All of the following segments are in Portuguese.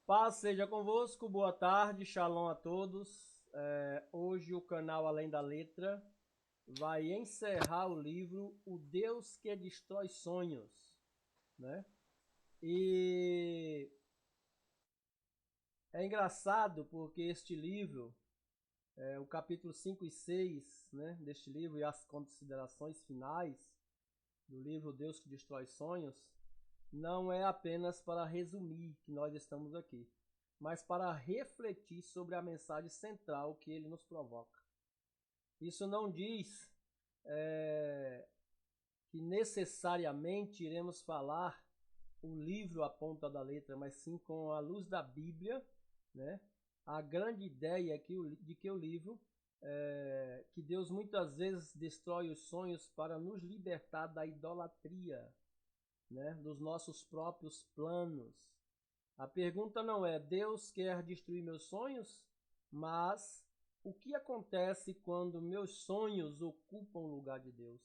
Paz seja convosco, boa tarde, shalom a todos. Hoje o canal Além da Letra vai encerrar o livro O Deus que Destrói Sonhos, né? E é engraçado porque este livro, o capítulo 5 e 6, né, deste livro e as considerações finais do livro O Deus que Destrói Sonhos, não é apenas para resumir que nós estamos aqui, mas para refletir sobre a mensagem central que ele nos provoca. Isso não diz que necessariamente iremos falar o livro à ponta da letra, mas sim com a luz da Bíblia, né? A grande ideia de que o livro, que Deus muitas vezes destrói os sonhos para nos libertar da idolatria, né? Dos nossos próprios planos. A pergunta não é Deus quer destruir meus sonhos, mas o que acontece quando meus sonhos ocupam o lugar de Deus?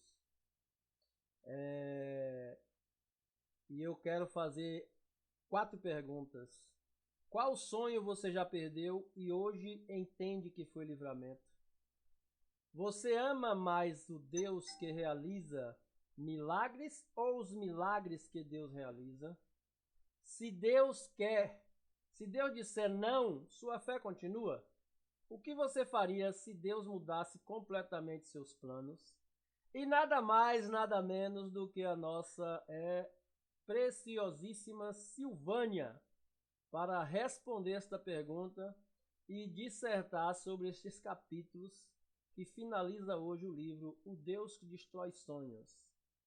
E eu quero fazer 4 perguntas. Qual sonho você já perdeu e hoje entende que foi livramento? Você ama mais o Deus que realiza milagres ou os milagres que Deus realiza? Se Deus disser não, sua fé continua? O que você faria se Deus mudasse completamente seus planos? E nada mais, nada menos do que a nossa preciosíssima Silvânia para responder esta pergunta e dissertar sobre estes capítulos que finaliza hoje o livro O Deus que Destrói Sonhos.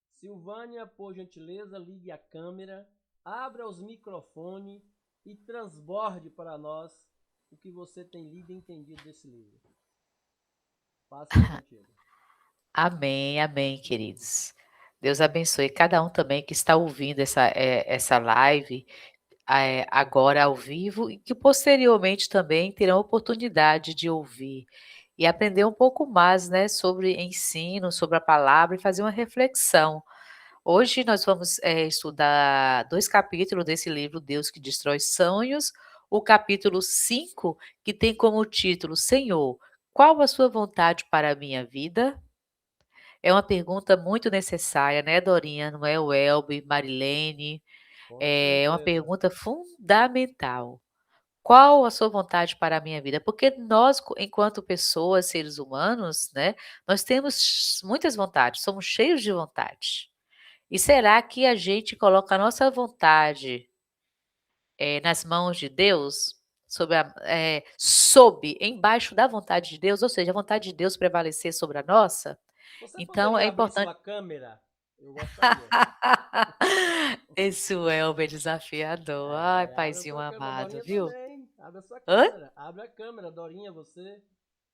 Silvânia, por gentileza, ligue a câmera, abra os microfones e transborde para nós o que você tem lido e entendido desse livro. Paz seja contigo. Amém, amém, queridos. Deus abençoe cada um também que está ouvindo essa live agora ao vivo e que posteriormente também terão oportunidade de ouvir e aprender um pouco mais, né, sobre ensino, sobre a palavra e fazer uma reflexão. Hoje nós vamos estudar 2 capítulos desse livro, Deus que Destrói Sonhos, o capítulo 5, que tem como título, Senhor, qual a sua vontade para a minha vida? É uma pergunta muito necessária, né, Dorinha? Não é, Welby, Marilene? Com É uma certeza. pergunta fundamental. Qual a sua vontade para a minha vida? Porque nós, enquanto pessoas, seres humanos, né, nós temos muitas vontades, somos cheios de vontade. E será que a gente coloca a nossa vontade nas mãos de Deus? Embaixo da vontade de Deus, ou seja, a vontade de Deus prevalecer sobre a nossa? Você Então é poderia abrir importante. sua câmera? Eu gostaria. Esse Welber desafiador. Ai, Abra paizinho sua câmera, amado, Dorinha viu? também. Abra sua Hã? câmera. Abre a câmera, Dorinha, você.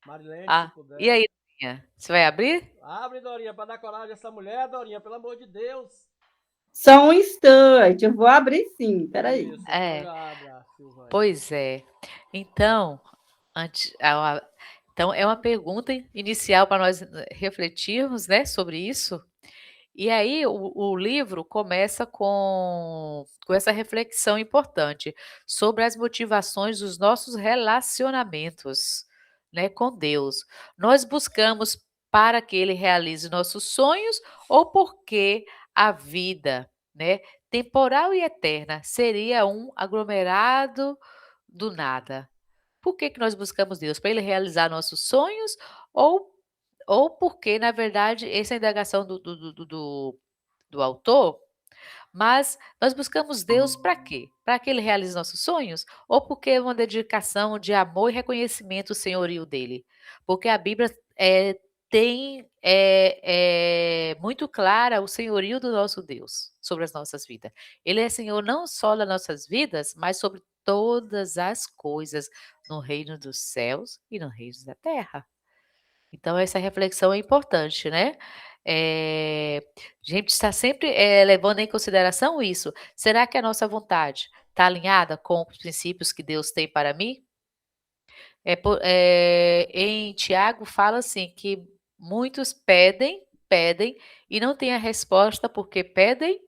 Marilene, se Ah, e puder. aí, Dorinha? Você vai abrir? Abre, Dorinha, para dar coragem a essa mulher, Dorinha, pelo amor de Deus. Só um instante, eu vou abrir sim, peraí. Isso, pois É, abra, Silvânia. pois é. Então, antes, então é uma pergunta inicial para nós refletirmos, né, sobre isso. E aí o livro começa com essa reflexão importante sobre as motivações dos nossos relacionamentos, né, com Deus. Nós buscamos para que Ele realize nossos sonhos ou porque a vida, né, temporal e eterna seria um aglomerado do nada? Por que nós buscamos Deus? Para Ele realizar nossos sonhos ou porque, na verdade, essa é a indagação do autor, mas nós buscamos Deus para quê? Para que Ele realize nossos sonhos? Ou porque é uma dedicação de amor e reconhecimento do senhorio dEle? Porque a Bíblia tem muito clara o senhorio do nosso Deus sobre as nossas vidas. Ele é Senhor não só das nossas vidas, mas sobre todas as coisas no reino dos céus e no reino da terra. Então essa reflexão é importante, né. A gente está sempre, levando em consideração isso. Será que a nossa vontade está alinhada com os princípios que Deus tem para mim? Em Tiago fala assim, que muitos pedem, pedem e não têm a resposta porque pedem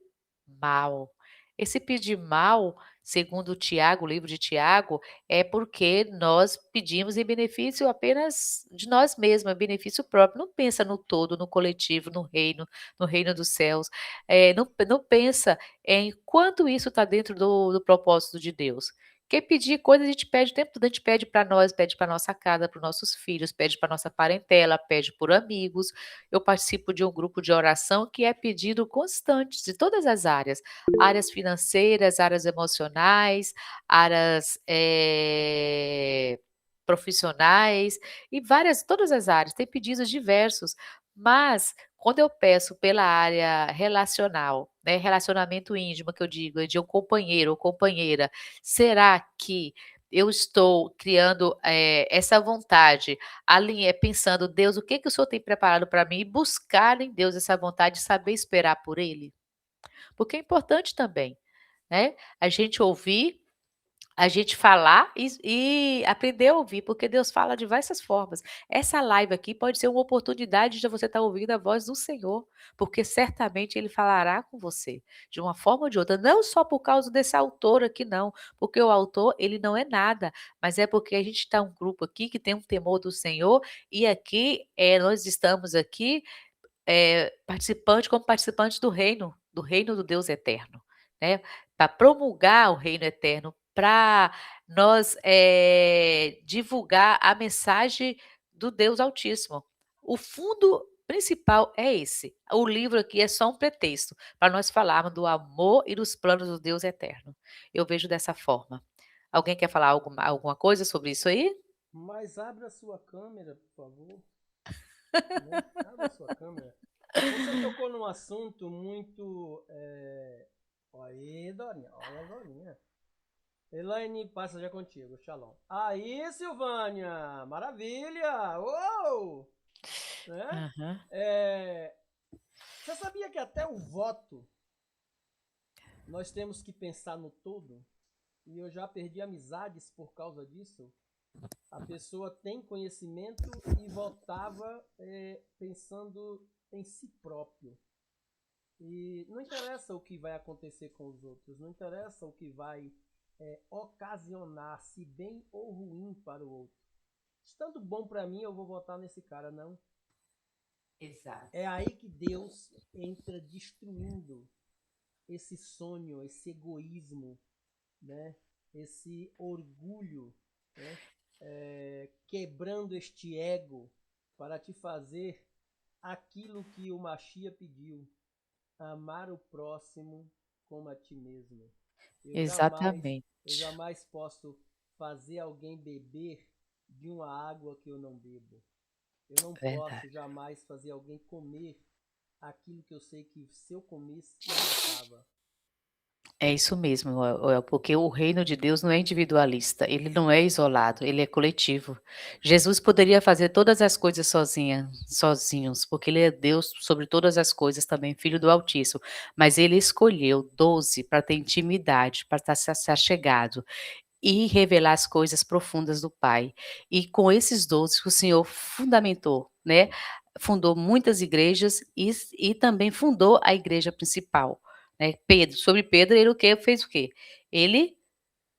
mal. Esse pedir mal, segundo Tiago, o livro de Tiago, é porque nós pedimos em benefício apenas de nós mesmos, em benefício próprio. Não pensa no todo, no coletivo, no reino dos céus. Não pensa em quanto isso está dentro do propósito de Deus. Quer pedir coisas, a gente pede o tempo todo, a gente pede para nós, pede para nossa casa, para os nossos filhos, pede para nossa parentela, pede por amigos. Eu participo de um grupo de oração que é pedido constante de todas as áreas. Áreas financeiras, áreas emocionais, áreas, profissionais e todas as áreas, tem pedidos diversos, mas quando eu peço pela área relacional, né, relacionamento íntimo que eu digo, é de um companheiro ou companheira, será que eu estou criando, essa vontade, pensando: "Deus, o que que o Senhor tem preparado para mim?", e buscar em Deus essa vontade de saber esperar por Ele? Porque é importante também, né, a gente ouvir, a gente falar e aprender a ouvir, porque Deus fala de diversas formas. Essa live aqui pode ser uma oportunidade de você estar ouvindo a voz do Senhor, porque certamente Ele falará com você, de uma forma ou de outra, não só por causa desse autor aqui não, porque o autor ele não é nada, mas é porque a gente está um grupo aqui que tem um temor do Senhor, e aqui, nós estamos aqui como participantes do reino do Deus eterno, né, para promulgar o reino eterno, para nós, divulgar a mensagem do Deus Altíssimo. O fundo principal é esse. O livro aqui é só um pretexto para nós falarmos do amor e dos planos do Deus eterno. Eu vejo dessa forma. Alguém quer falar alguma coisa sobre isso aí? Mas abra sua câmera, por favor. Né? Abra sua câmera. Você tocou num assunto muito. Aí, Dorinha, olha a Dorinha. Elaine, passa já contigo, Shalom. Aí, Silvânia, maravilha! Uou! Né? Aham. Você sabia que até o voto nós temos que pensar no todo? E eu já perdi amizades por causa disso. A pessoa tem conhecimento e votava pensando em si próprio. E não interessa o que vai acontecer com os outros, não interessa o que vai ocasionar, se bem ou ruim para o outro. Estando bom para mim, eu vou votar nesse cara, não. Exato. É aí que Deus entra destruindo esse sonho, esse egoísmo, né? Esse orgulho, né? Quebrando este ego para te fazer aquilo que o Machia pediu: amar o próximo como a ti mesmo. Eu Exatamente. jamais posso fazer alguém beber de uma água que eu não bebo. Eu não posso Verdade. jamais fazer alguém comer aquilo que eu sei que se eu comesse, eu matava. É isso mesmo, porque o reino de Deus não é individualista, ele não é isolado, ele é coletivo. Jesus poderia fazer todas as coisas sozinhos, porque ele é Deus sobre todas as coisas também, filho do Altíssimo, mas ele escolheu 12 para ter intimidade, para estar se achegado e revelar as coisas profundas do Pai. E com esses 12 que o Senhor fundamentou, né, fundou muitas igrejas e também fundou a igreja principal, né. Sobre Pedro, ele fez o quê? Ele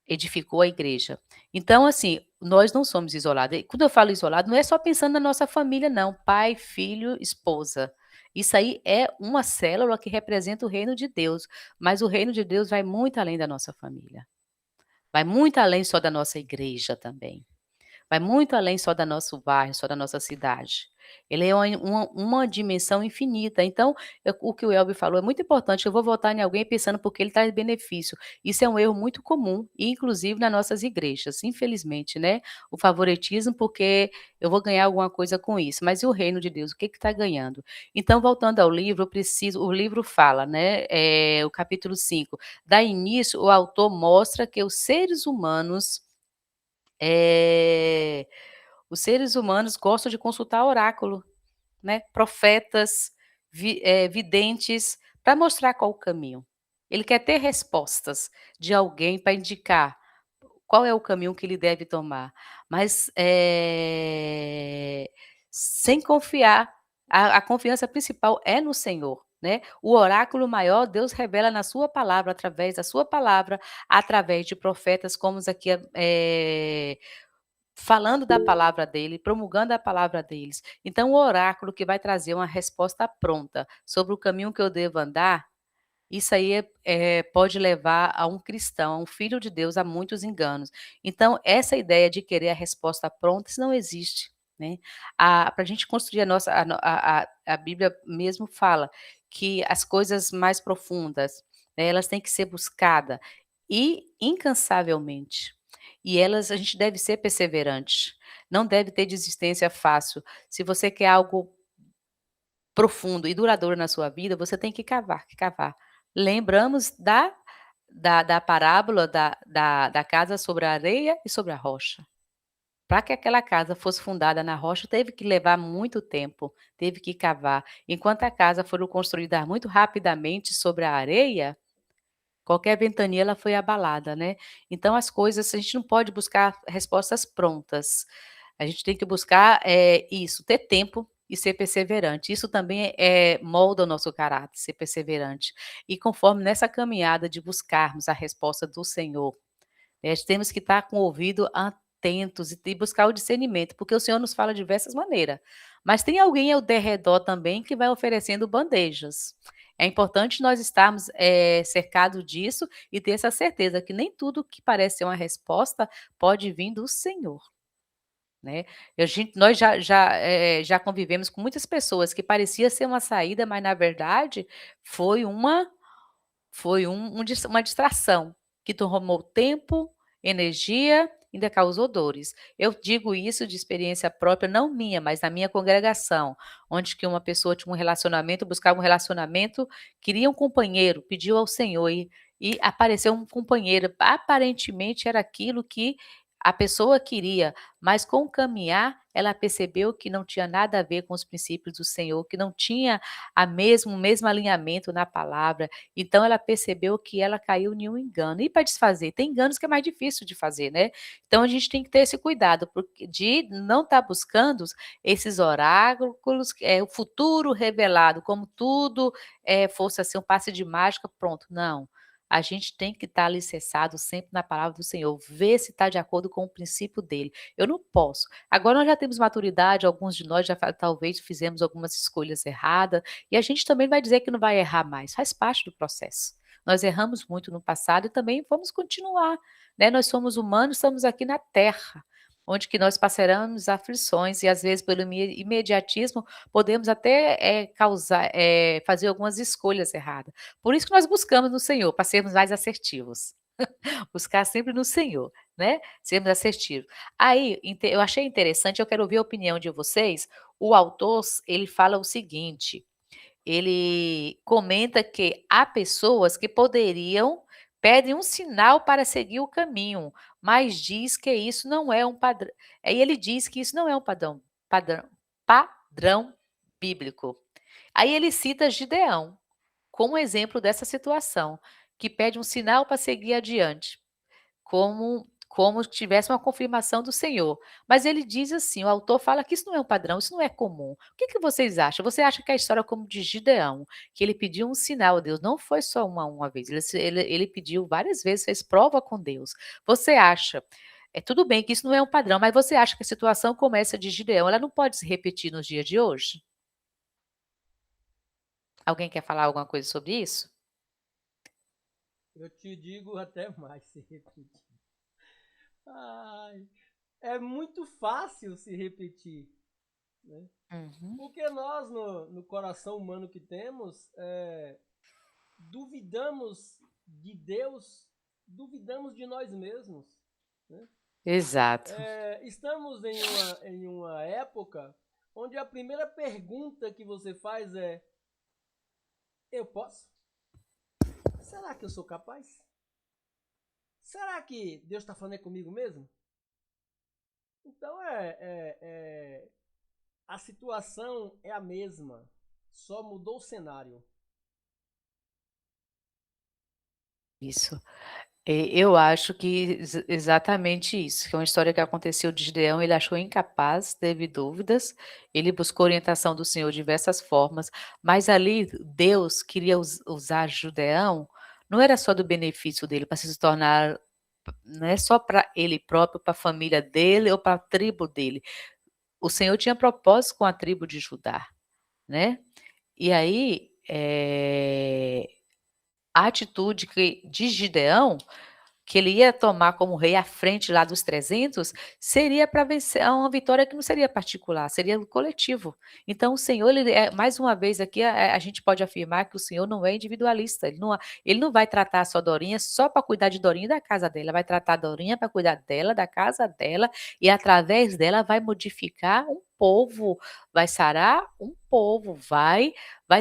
edificou a igreja. Então, assim, nós não somos isolados. E quando eu falo isolado, não é só pensando na nossa família não, pai, filho, esposa. Isso aí é uma célula que representa o reino de Deus, mas o reino de Deus vai muito além da nossa família. Vai muito além só da nossa igreja também. Vai muito além só da nosso bairro, só da nossa cidade. Ele é uma dimensão infinita. Então, o que o Elber falou é muito importante. Eu vou votar em alguém pensando porque ele traz benefício. Isso é um erro muito comum, e inclusive nas nossas igrejas, infelizmente, né? O favoritismo, porque eu vou ganhar alguma coisa com isso. Mas e o reino de Deus? O que está ganhando? Então, voltando ao livro, o livro fala, né? O capítulo 5, dá início, o autor mostra que eh, os seres humanos gostam de consultar oráculo, né, profetas, videntes, para mostrar qual o caminho. Ele quer ter respostas de alguém para indicar qual é o caminho que ele deve tomar, mas, sem confiar. A confiança principal é no Senhor. né? O oráculo maior, Deus revela na sua palavra, através da sua palavra, através de profetas como aqui, falando da palavra dele, promulgando a palavra deles. Então, o oráculo que vai trazer uma resposta pronta sobre o caminho que eu devo andar, isso aí pode levar a um cristão, a um filho de Deus, a muitos enganos. Então, essa ideia de querer a resposta pronta, isso não existe. Né? Para a gente construir a Bíblia mesmo fala que as coisas mais profundas, né, elas têm que ser buscadas e incansavelmente. E a gente deve ser perseverante. Não deve ter desistência fácil. Se você quer algo profundo e duradouro na sua vida, você tem que cavar, que cavar. Lembramos da parábola da casa sobre a areia e sobre a rocha. Para que aquela casa fosse fundada na rocha, teve que levar muito tempo, teve que cavar. Enquanto a casa foi construída muito rapidamente sobre a areia, qualquer ventania ela foi abalada, né. Então as coisas a gente não pode buscar respostas prontas. A gente tem que buscar, isso, ter tempo e ser perseverante. Isso também, molda o nosso caráter, ser perseverante. E conforme nessa caminhada de buscarmos a resposta do Senhor, nós temos que estar com o ouvido atentos e buscar o discernimento, porque o Senhor nos fala de diversas maneiras. Mas tem alguém ao derredor também que vai oferecendo bandejas. É importante nós estarmos cercados disso e ter essa certeza que nem tudo que parece ser uma resposta pode vir do Senhor. Né? Nós já convivemos com muitas pessoas que parecia ser uma saída, mas na verdade foi uma distração que tomou tempo, energia, ainda causou dores. Eu digo isso de experiência própria, não minha, mas na minha congregação, onde que uma pessoa tinha um relacionamento, buscava um relacionamento, queria um companheiro, pediu ao Senhor e apareceu um companheiro. Aparentemente era aquilo que a pessoa queria, mas com o caminhar ela percebeu que não tinha nada a ver com os princípios do Senhor, que não tinha o mesmo alinhamento na palavra. Então ela percebeu que ela caiu em um engano. E para desfazer? Tem enganos que é mais difícil de fazer, né? Então a gente tem que ter esse cuidado de não estar buscando esses oráculos, o futuro revelado, como tudo fosse assim um passe de mágica, pronto. Não. A gente tem que estar alicerçado sempre na palavra do Senhor, ver se está de acordo com o princípio dele. Eu não posso. Agora nós já temos maturidade, alguns de nós já talvez fizemos algumas escolhas erradas, e a gente também vai dizer que não vai errar mais, faz parte do processo. Nós erramos muito no passado e também vamos continuar, né? Nós somos humanos, estamos aqui na Terra, onde que nós passaremos aflições e às vezes pelo imediatismo podemos até fazer algumas escolhas erradas. Por isso que nós buscamos no Senhor, para sermos mais assertivos. Buscar sempre no Senhor, né, sermos assertivos. Aí, eu achei interessante, eu quero ouvir a opinião de vocês. O autor, ele fala o seguinte, ele comenta que há pessoas que pedem um sinal para seguir o caminho, mas diz que isso não é um padrão. Aí ele diz que isso não é um padrão bíblico. Aí ele cita Gideão como exemplo dessa situação, que pede um sinal para seguir adiante, como se tivesse uma confirmação do Senhor. Mas ele diz assim, o autor fala que isso não é um padrão, isso não é comum. O que que vocês acham? Você acha que a história é como de Gideão, que ele pediu um sinal a Deus, não foi só uma vez, ele pediu várias vezes, fez prova com Deus. Você acha, tudo bem que isso não é um padrão, mas você acha que a situação como essa de Gideão, ela não pode se repetir nos dias de hoje? Alguém quer falar alguma coisa sobre isso? Eu te digo até mais se repetir. Ai, é muito fácil se repetir, né? Uhum. Porque nós, no coração humano que temos, duvidamos de Deus, duvidamos de nós mesmos, né? Exato. Estamos em uma época onde a primeira pergunta que você faz é: eu posso? Será que eu sou capaz? Será que Deus está falando comigo mesmo? Então a situação é a mesma, só mudou o cenário. Isso. Eu acho que exatamente isso, que é uma história que aconteceu de Gideão, ele achou incapaz, teve dúvidas, ele buscou orientação do Senhor de diversas formas, mas ali Deus queria usar Gideão, não era só do benefício dele, para se tornar, não é só para ele próprio, para a família dele ou para a tribo dele. O Senhor tinha propósito com a tribo de Judá, né? E aí, a atitude de Gideão, que ele ia tomar como rei à frente lá dos 300, seria para vencer uma vitória que não seria particular, seria coletivo. Então o Senhor, ele mais uma vez aqui, a gente pode afirmar que o Senhor não é individualista, ele não vai tratar só Dorinha só para cuidar de Dorinha e da casa dela, vai tratar Dorinha para cuidar dela, da casa dela, e através dela vai modificar um povo, vai sarar um povo, vai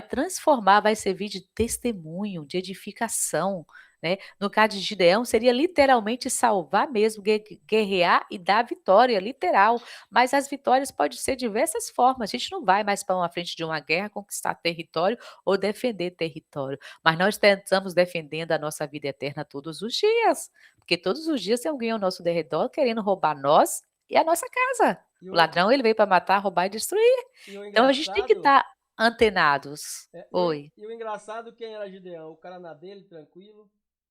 transformar, vai servir de testemunho, de edificação, né? No caso de Gideão, seria literalmente salvar mesmo, guerrear e dar vitória, literal. Mas as vitórias podem ser de diversas formas. A gente não vai mais para uma frente de uma guerra conquistar território ou defender território. Mas nós estamos defendendo a nossa vida eterna todos os dias. Porque todos os dias tem alguém ao nosso derredor querendo roubar nós e a nossa casa. O ladrão, ele veio para matar, roubar e destruir. Então a gente tem que estar antenados. Oi. E o engraçado, quem era Gideão? O cara na dele, tranquilo,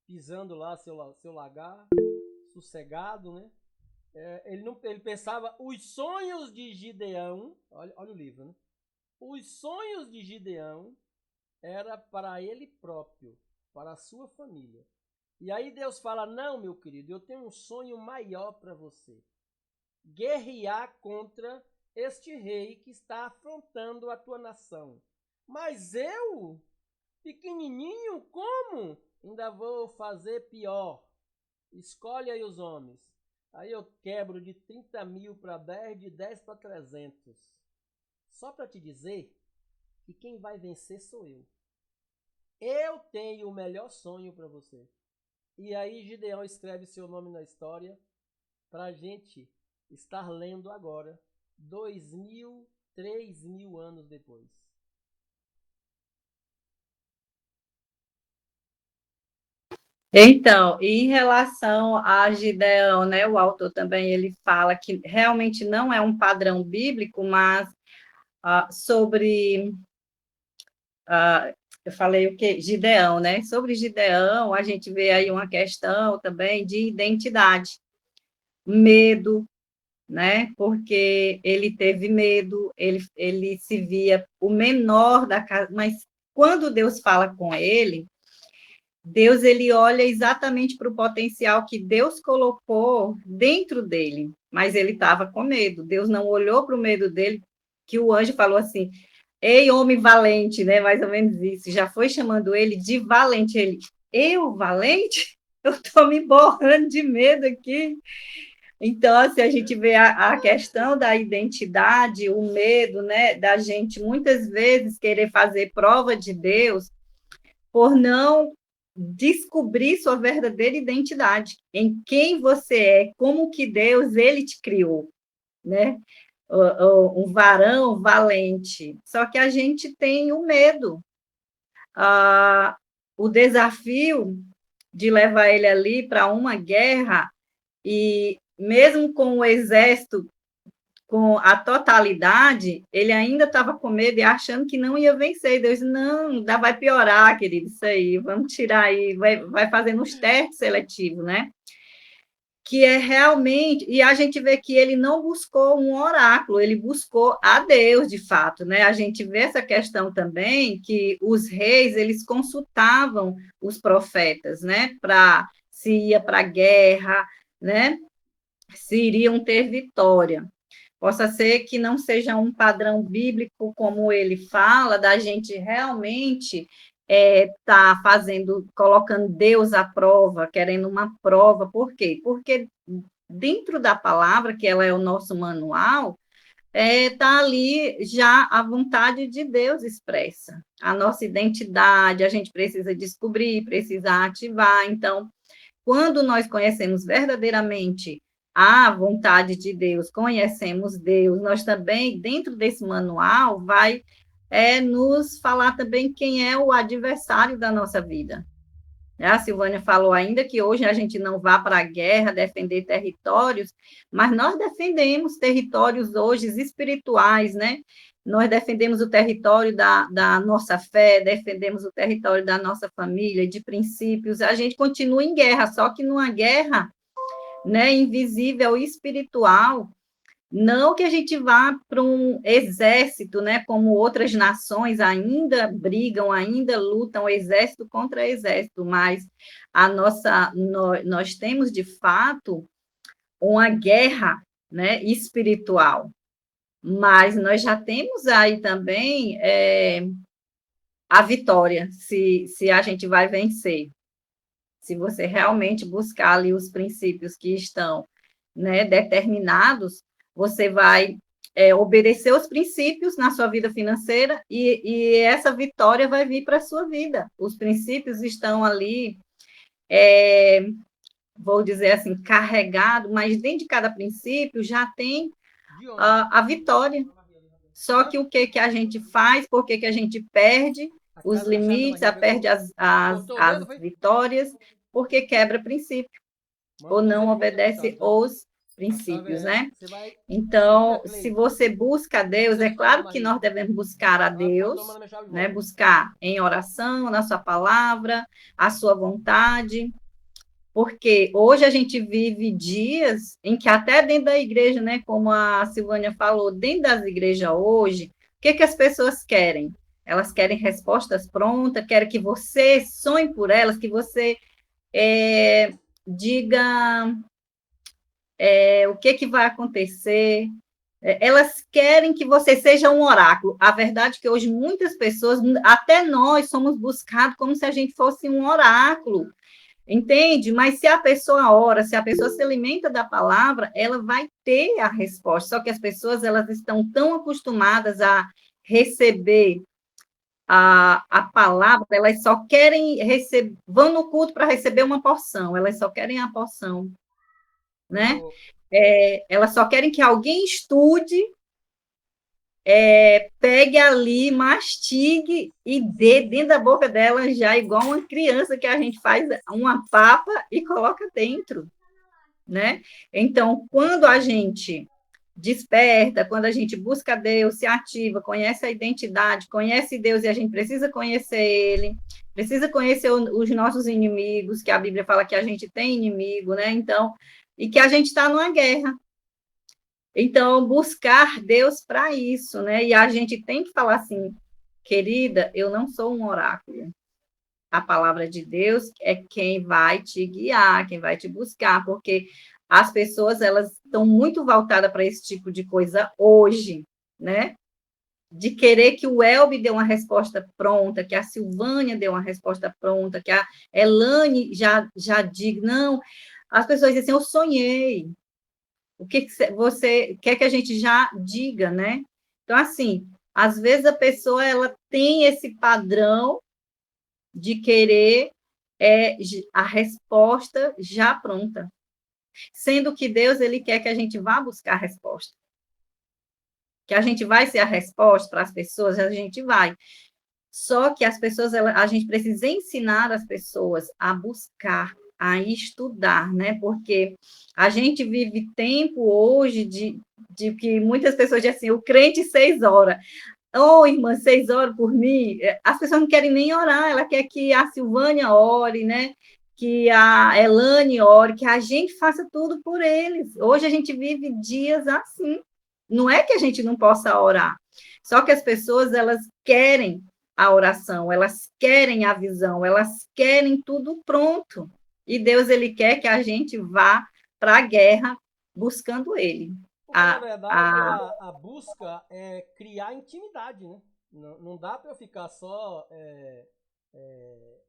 pisando lá seu lagar, sossegado, né? Ele pensava, os sonhos de Gideão, olha o livro, né? Os sonhos de Gideão era para ele próprio, para a sua família. E aí Deus fala, não, meu querido, eu tenho um sonho maior para você. Guerrear contra este rei que está afrontando a tua nação. Mas eu, pequenininho, como? Ainda vou fazer pior. Escolhe aí os homens. Aí eu quebro de 30 mil para 10, de 10 para 300. Só para te dizer que quem vai vencer sou eu. Eu tenho o melhor sonho para você. E aí Gideão escreve seu nome na história para a gente estar lendo agora, 2.000, 3.000 anos depois. Então, em relação a Gideão, né, o autor também ele fala que realmente não é um padrão bíblico, mas sobre eu falei o quê? Gideão, né? Sobre Gideão, a gente vê aí uma questão também de identidade, medo, né? Porque ele teve medo, ele se via o menor da casa, mas quando Deus fala com ele, Deus ele olha exatamente para o potencial que Deus colocou dentro dele, mas ele estava com medo. Deus não olhou para o medo dele, que o anjo falou assim: "Ei, homem valente", né? Mais ou menos isso. Já foi chamando ele de valente. Ele, eu valente? Eu estou me borrando de medo aqui. Então, assim, a gente vê a questão da identidade, o medo, né, da gente muitas vezes querer fazer prova de Deus por não descobrir sua verdadeira identidade, em quem você é, como que Deus ele te criou, né? Um varão valente. Só que a gente tem o medo, o desafio de levar ele ali para uma guerra e mesmo com o exército com a totalidade, ele ainda estava com medo e achando que não ia vencer. E Deus, não, ainda vai piorar, querido, isso aí, vamos tirar aí, vai fazendo os testes seletivos, né? Que é realmente, e a gente vê que ele não buscou um oráculo, ele buscou a Deus, de fato, né? A gente vê essa questão também, que os reis, eles consultavam os profetas, né? Para se ia para a guerra, né? Se iriam ter vitória. Possa ser que não seja um padrão bíblico, como ele fala, da gente realmente tá fazendo, colocando Deus à prova, querendo uma prova. Por quê? Porque dentro da palavra, que ela é o nosso manual, tá ali já a vontade de Deus expressa. A nossa identidade, a gente precisa descobrir, precisa ativar. Então, quando nós conhecemos verdadeiramente a vontade de Deus, conhecemos Deus, nós também, dentro desse manual, vai nos falar também quem é o adversário da nossa vida. A Silvânia falou ainda que hoje a gente não vá para a guerra defender territórios, mas nós defendemos territórios hoje espirituais, né? Nós defendemos o território da nossa fé, defendemos o território da nossa família, de princípios. A gente continua em guerra, só que numa guerra, né, invisível, espiritual, não que a gente vá para um exército, né, como outras nações ainda brigam, ainda lutam exército contra exército, mas nós temos de fato uma guerra, né, espiritual. Mas nós já temos aí também a vitória, se a gente vai vencer. Se você realmente buscar ali os princípios que estão, né, determinados, você vai obedecer os princípios na sua vida financeira e essa vitória vai vir para a sua vida. Os princípios estão ali, vou dizer assim, carregados, mas dentro de cada princípio já tem a vitória. Só que o que a gente faz, por que a gente perde os limites, perde as vitórias, porque quebra princípio ou não obedece os princípios, né? Então, se você busca a Deus, é claro que nós devemos buscar a Deus, né? Buscar em oração, na sua palavra, a sua vontade, porque hoje a gente vive dias em que até dentro da igreja, né, como a Silvânia falou, dentro das igrejas hoje, o que as pessoas querem? Elas querem respostas prontas, querem que você sonhe por elas, que você diga o que vai acontecer. Elas querem que você seja um oráculo. A verdade é que hoje muitas pessoas, até nós, somos buscados como se a gente fosse um oráculo. Entende? Mas se a pessoa ora, se a pessoa se alimenta da palavra, ela vai ter a resposta. Só que as pessoas elas estão tão acostumadas a receber a palavra, elas só querem receber, vão no culto para receber uma porção, elas só querem a porção, né? Elas só querem que alguém estude, pegue ali, mastigue e dê dentro da boca dela já, igual uma criança que a gente faz uma papa e coloca dentro, né? Então, quando a gente desperta, quando a gente busca Deus, se ativa, conhece a identidade, conhece Deus e a gente precisa conhecer Ele, precisa conhecer os nossos inimigos, que a Bíblia fala que a gente tem inimigo, né? Então, e que a gente está numa guerra. Então, buscar Deus para isso, né? E a gente tem que falar assim, querida, eu não sou um oráculo. A palavra de Deus é quem vai te guiar, quem vai te buscar, porque as pessoas elas estão muito voltadas para esse tipo de coisa hoje, né? De querer que o Elbe dê uma resposta pronta, que a Silvânia dê uma resposta pronta, que a Elane já diga, não. As pessoas dizem assim, eu sonhei. O que você quer que a gente já diga, né? Então, assim, às vezes a pessoa ela tem esse padrão de querer a resposta já pronta, sendo que Deus ele quer que a gente vá buscar a resposta, que a gente vai ser a resposta para as pessoas, a gente vai. Só que as pessoas, a gente precisa ensinar as pessoas a buscar, a estudar, né? Porque a gente vive tempo hoje de que muitas pessoas dizem assim, o crente 6 horas. Ô, irmã, 6 horas por mim. As pessoas não querem nem orar, ela quer que a Silvânia ore, né? Que a Elane ore, que a gente faça tudo por eles. Hoje a gente vive dias assim. Não é que a gente não possa orar, só que as pessoas, elas querem a oração, elas querem a visão, elas querem tudo pronto. E Deus, ele quer que a gente vá para a guerra buscando ele. Porque, na verdade, a busca é criar intimidade, né? Não dá para eu ficar só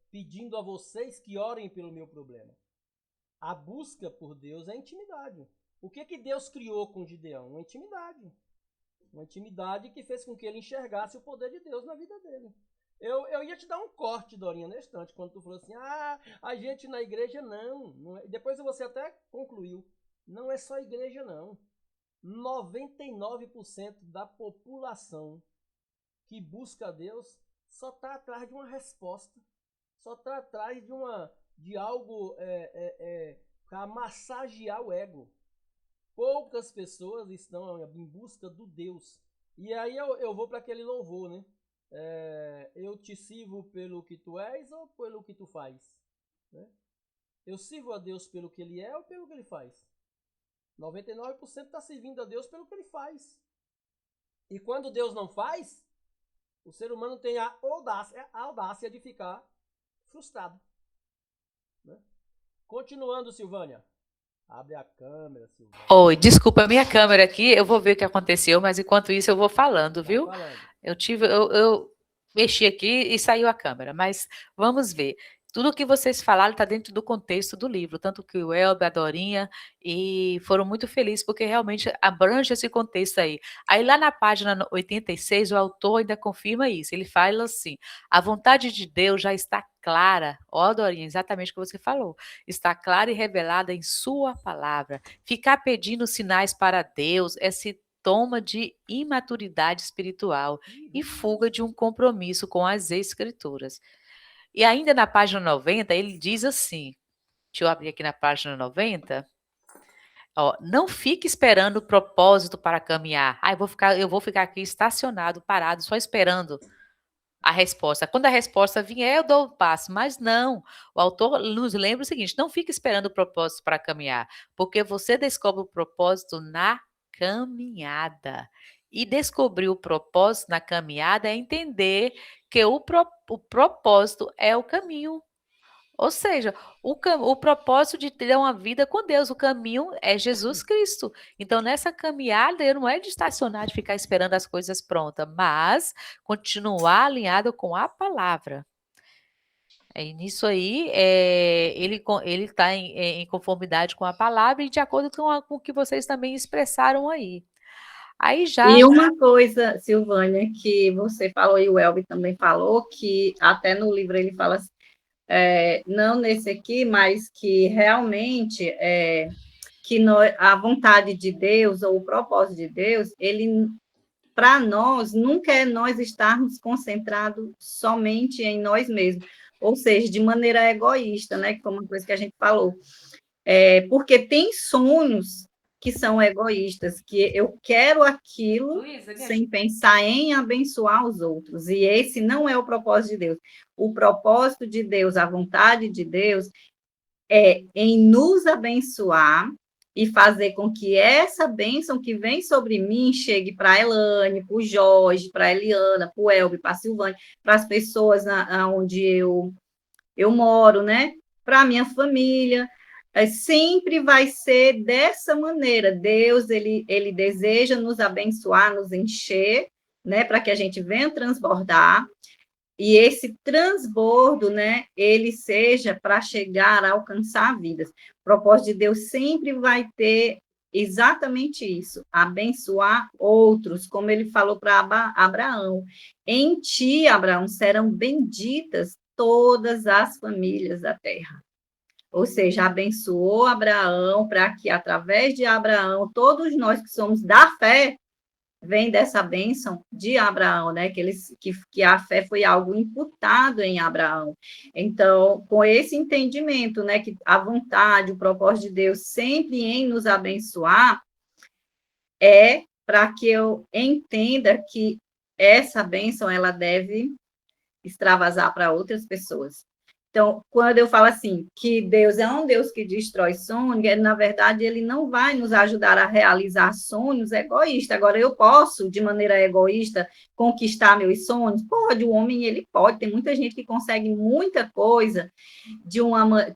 pedindo a vocês que orem pelo meu problema. A busca por Deus é intimidade. O que Deus criou com Gideão? Uma intimidade. Uma intimidade que fez com que ele enxergasse o poder de Deus na vida dele. Eu ia te dar um corte, Dorinha, no instante, quando tu falou assim, a gente na igreja não é. Depois você até concluiu, não é só igreja não. 99% da população que busca a Deus só está atrás de uma resposta. só está atrás de algo para massagear o ego. Poucas pessoas estão em busca do Deus. E aí eu vou para aquele louvor, né? Eu te sirvo pelo que tu és ou pelo que tu faz? Né? Eu sirvo a Deus pelo que ele é ou pelo que ele faz? 99% está servindo a Deus pelo que ele faz. E quando Deus não faz, o ser humano tem a audácia de ficar frustrado. Né? Continuando, Silvânia. Abre a câmera, Silvânia. Oi, desculpa a minha câmera aqui, eu vou ver o que aconteceu, mas enquanto isso eu vou falando, viu? Falando. Eu mexi aqui e saiu a câmera, mas vamos ver. Tudo o que vocês falaram está dentro do contexto do livro, tanto que o Elber, a Dorinha, e foram muito felizes, porque realmente abrange esse contexto aí. Aí lá na página 86, o autor ainda confirma isso, ele fala assim, a vontade de Deus já está clara, ó Dorinha, exatamente o que você falou, está clara e revelada em sua palavra. Ficar pedindo sinais para Deus é sintoma de imaturidade espiritual e fuga de um compromisso com as Escrituras. E ainda na página 90, ele diz assim, deixa eu abrir aqui na página 90, ó, não fique esperando o propósito para caminhar. Eu vou ficar aqui estacionado, parado, só esperando a resposta. Quando a resposta vier, eu dou o passo, mas não. O autor nos lembra o seguinte, não fique esperando o propósito para caminhar, porque você descobre o propósito na caminhada. E descobrir o propósito na caminhada é entender que o propósito é o caminho. Ou seja, o propósito de ter uma vida com Deus, o caminho é Jesus Cristo. Então, nessa caminhada, não é de estacionar, de ficar esperando as coisas prontas, mas continuar alinhado com a palavra. E nisso aí, ele está em conformidade com a palavra e de acordo com o que vocês também expressaram aí. Aí já... E uma coisa, Silvânia, que você falou e o Elber também falou, que até no livro ele fala assim, não nesse aqui, mas que realmente que a vontade de Deus ou o propósito de Deus, ele para nós nunca é nós estarmos concentrados somente em nós mesmos, ou seja, de maneira egoísta, né? Que foi uma coisa que a gente falou. Porque tem sonhos que são egoístas, que eu quero aquilo sem pensar em abençoar os outros, e esse não é o propósito de Deus. O propósito de Deus, a vontade de Deus, é em nos abençoar e fazer com que essa bênção que vem sobre mim chegue para a Elane, para o Jorge, para a Eliana, para o Elber, para a Silvânia, para as pessoas onde eu moro, né? Para a minha família. Sempre vai ser dessa maneira. Deus, ele deseja nos abençoar, nos encher, né? Para que a gente venha transbordar. E esse transbordo, né, ele seja para chegar a alcançar vidas. O propósito de Deus sempre vai ter exatamente isso, abençoar outros, como ele falou para Abraão. Em ti, Abraão, serão benditas todas as famílias da terra. Ou seja, abençoou Abraão para que, através de Abraão, todos nós que somos da fé, vem dessa bênção de Abraão, né? Que a fé foi algo imputado em Abraão. Então, com esse entendimento, né? Que a vontade, o propósito de Deus sempre em nos abençoar, é para que eu entenda que essa bênção, ela deve extravasar para outras pessoas. Então, quando eu falo assim, que Deus é um Deus que destrói sonhos, na verdade, ele não vai nos ajudar a realizar sonhos egoístas. Agora, eu posso, de maneira egoísta, conquistar meus sonhos? Pode, o homem, ele pode. Tem muita gente que consegue muita coisa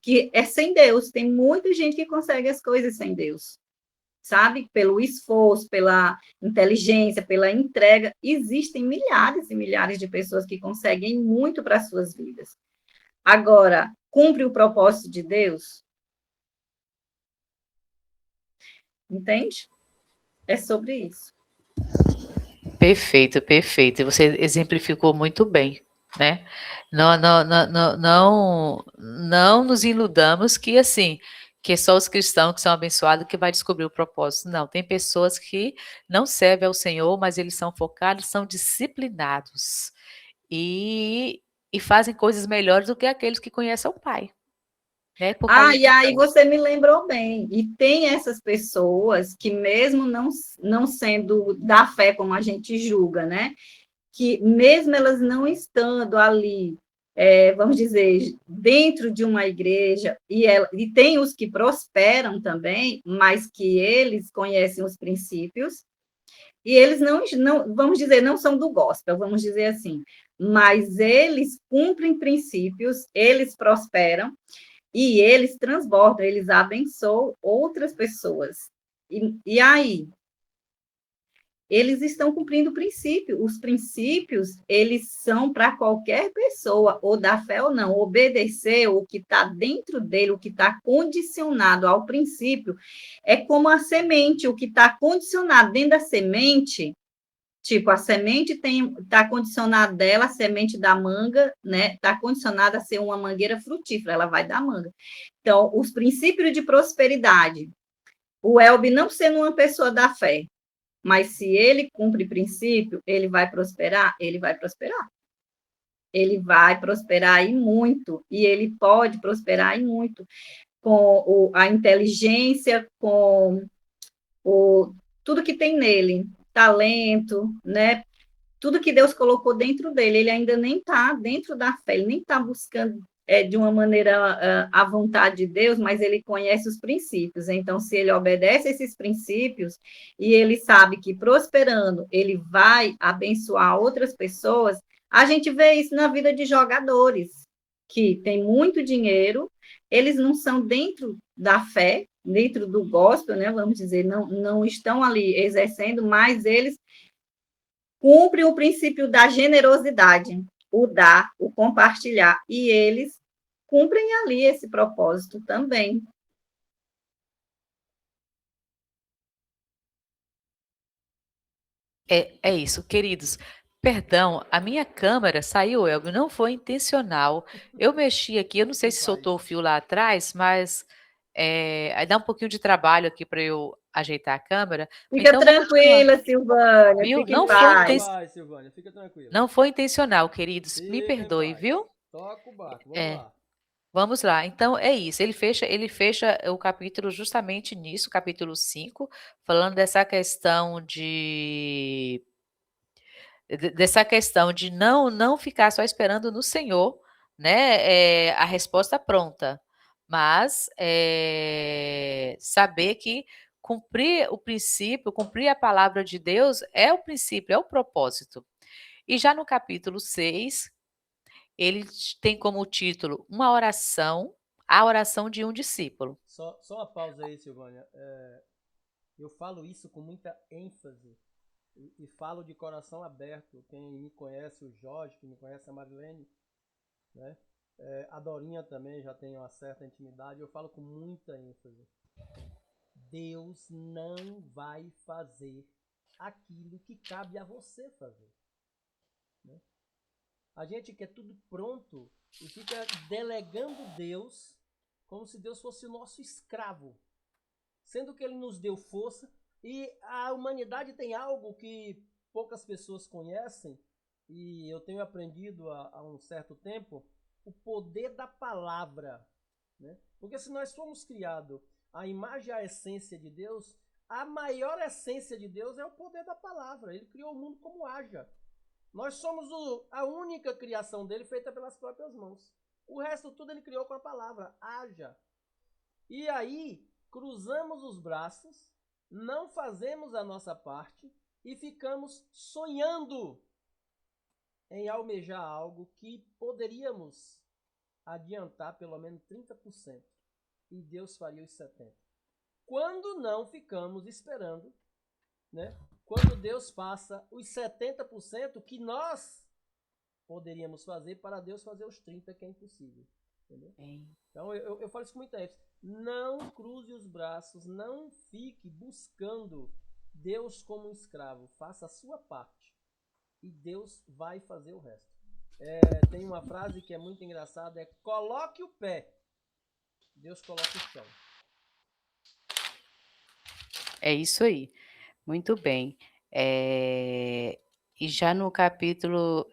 que é sem Deus. Tem muita gente que consegue as coisas sem Deus. Sabe? Pelo esforço, pela inteligência, pela entrega. Existem milhares e milhares de pessoas que conseguem muito para as suas vidas. Agora, cumpre o propósito de Deus? Entende? É sobre isso. Perfeito, perfeito. Você exemplificou muito bem, né? Não nos iludamos que assim, que é só os cristãos que são abençoados que vai descobrir o propósito. Não, tem pessoas que não servem ao Senhor, mas eles são focados, são disciplinados. E e fazem coisas melhores do que aqueles que conhecem o Pai. Né? Por Ah, causa e aí disso. você me lembrou bem. E tem essas pessoas que, mesmo não sendo da fé como a gente julga, né? Que mesmo elas não estando ali, vamos dizer, dentro de uma igreja, e tem os que prosperam também, mas que eles conhecem os princípios, e eles não, vamos dizer, não são do gospel, vamos dizer assim, mas eles cumprem princípios, eles prosperam, e eles transbordam, eles abençoam outras pessoas. E aí, eles estão cumprindo o princípio. Os princípios, eles são para qualquer pessoa, ou da fé ou não. Obedecer o que está dentro dele, o que está condicionado ao princípio, é como a semente, o que está condicionado dentro da semente. Tipo, a semente está condicionada dela, a semente da manga, né? Está condicionada a ser uma mangueira frutífera, ela vai dar manga. Então, os princípios de prosperidade. O Elbe não sendo uma pessoa da fé, mas se ele cumpre princípio, ele vai prosperar? Ele vai prosperar. Ele vai prosperar e muito, e ele pode prosperar e muito, com a inteligência, com tudo que tem nele, talento, né? Tudo que Deus colocou dentro dele, ele ainda nem está dentro da fé, ele nem está buscando de uma maneira a vontade de Deus, mas ele conhece os princípios. Então, se ele obedece a esses princípios e ele sabe que prosperando ele vai abençoar outras pessoas, a gente vê isso na vida de jogadores que tem muito dinheiro, eles não são dentro da fé, dentro do gospel, né? Vamos dizer, não estão ali exercendo, mas eles cumprem o princípio da generosidade, o dar, o compartilhar, e eles cumprem ali esse propósito também. É isso, queridos. Perdão, a minha câmera saiu, Elvio, não foi intencional. Eu mexi aqui, eu não sei se soltou o fio lá atrás, mas aí dá um pouquinho de trabalho aqui para eu ajeitar a câmera. Fica Então, vou continuar. tranquila, Silvânia, Viu? fique em Não foi, Fica em paz. paz, Silvânia, fica tranquila. não foi intencional, queridos. Me Fica em perdoe, paz. viu? Toca o barco, vamos É, lá. vamos lá. Então, é isso. Ele fecha o capítulo justamente nisso, capítulo 5, falando dessa questão de não ficar só esperando no Senhor, né, a resposta pronta, mas saber que cumprir o princípio, cumprir a palavra de Deus é o princípio, é o propósito. E já no capítulo 6, ele tem como título uma oração, a oração de um discípulo. Só uma pausa aí, Silvânia. Eu falo isso com muita ênfase e falo de coração aberto. Quem me conhece, o Jorge, quem me conhece, a Marilene, né? A Dorinha também já tem uma certa intimidade. Eu falo com muita ênfase. Deus não vai fazer aquilo que cabe a você fazer, né? A gente quer tudo pronto e fica delegando Deus como se Deus fosse o nosso escravo, sendo que ele nos deu força. E a humanidade tem algo que poucas pessoas conhecem, e eu tenho aprendido há um certo tempo, o poder da palavra, né? Porque se nós formos criados a imagem e a essência de Deus, a maior essência de Deus é o poder da palavra. Ele criou o mundo como haja. Nós somos a única criação dele feita pelas próprias mãos. O resto tudo ele criou com a palavra, haja. E aí, cruzamos os braços, não fazemos a nossa parte e ficamos sonhando em almejar algo que poderíamos adiantar pelo menos 30%. E Deus faria os 70%. Quando não ficamos esperando, né? Quando Deus passa os 70% que nós poderíamos fazer para Deus fazer os 30%, que é impossível. Entendeu? Então eu falo isso com muita ênfase. Não cruze os braços, não fique buscando Deus como um escravo. Faça a sua parte e Deus vai fazer o resto. Tem uma frase que é muito engraçada, coloque o pé, Deus coloca o chão. É isso aí. Muito bem. E já no capítulo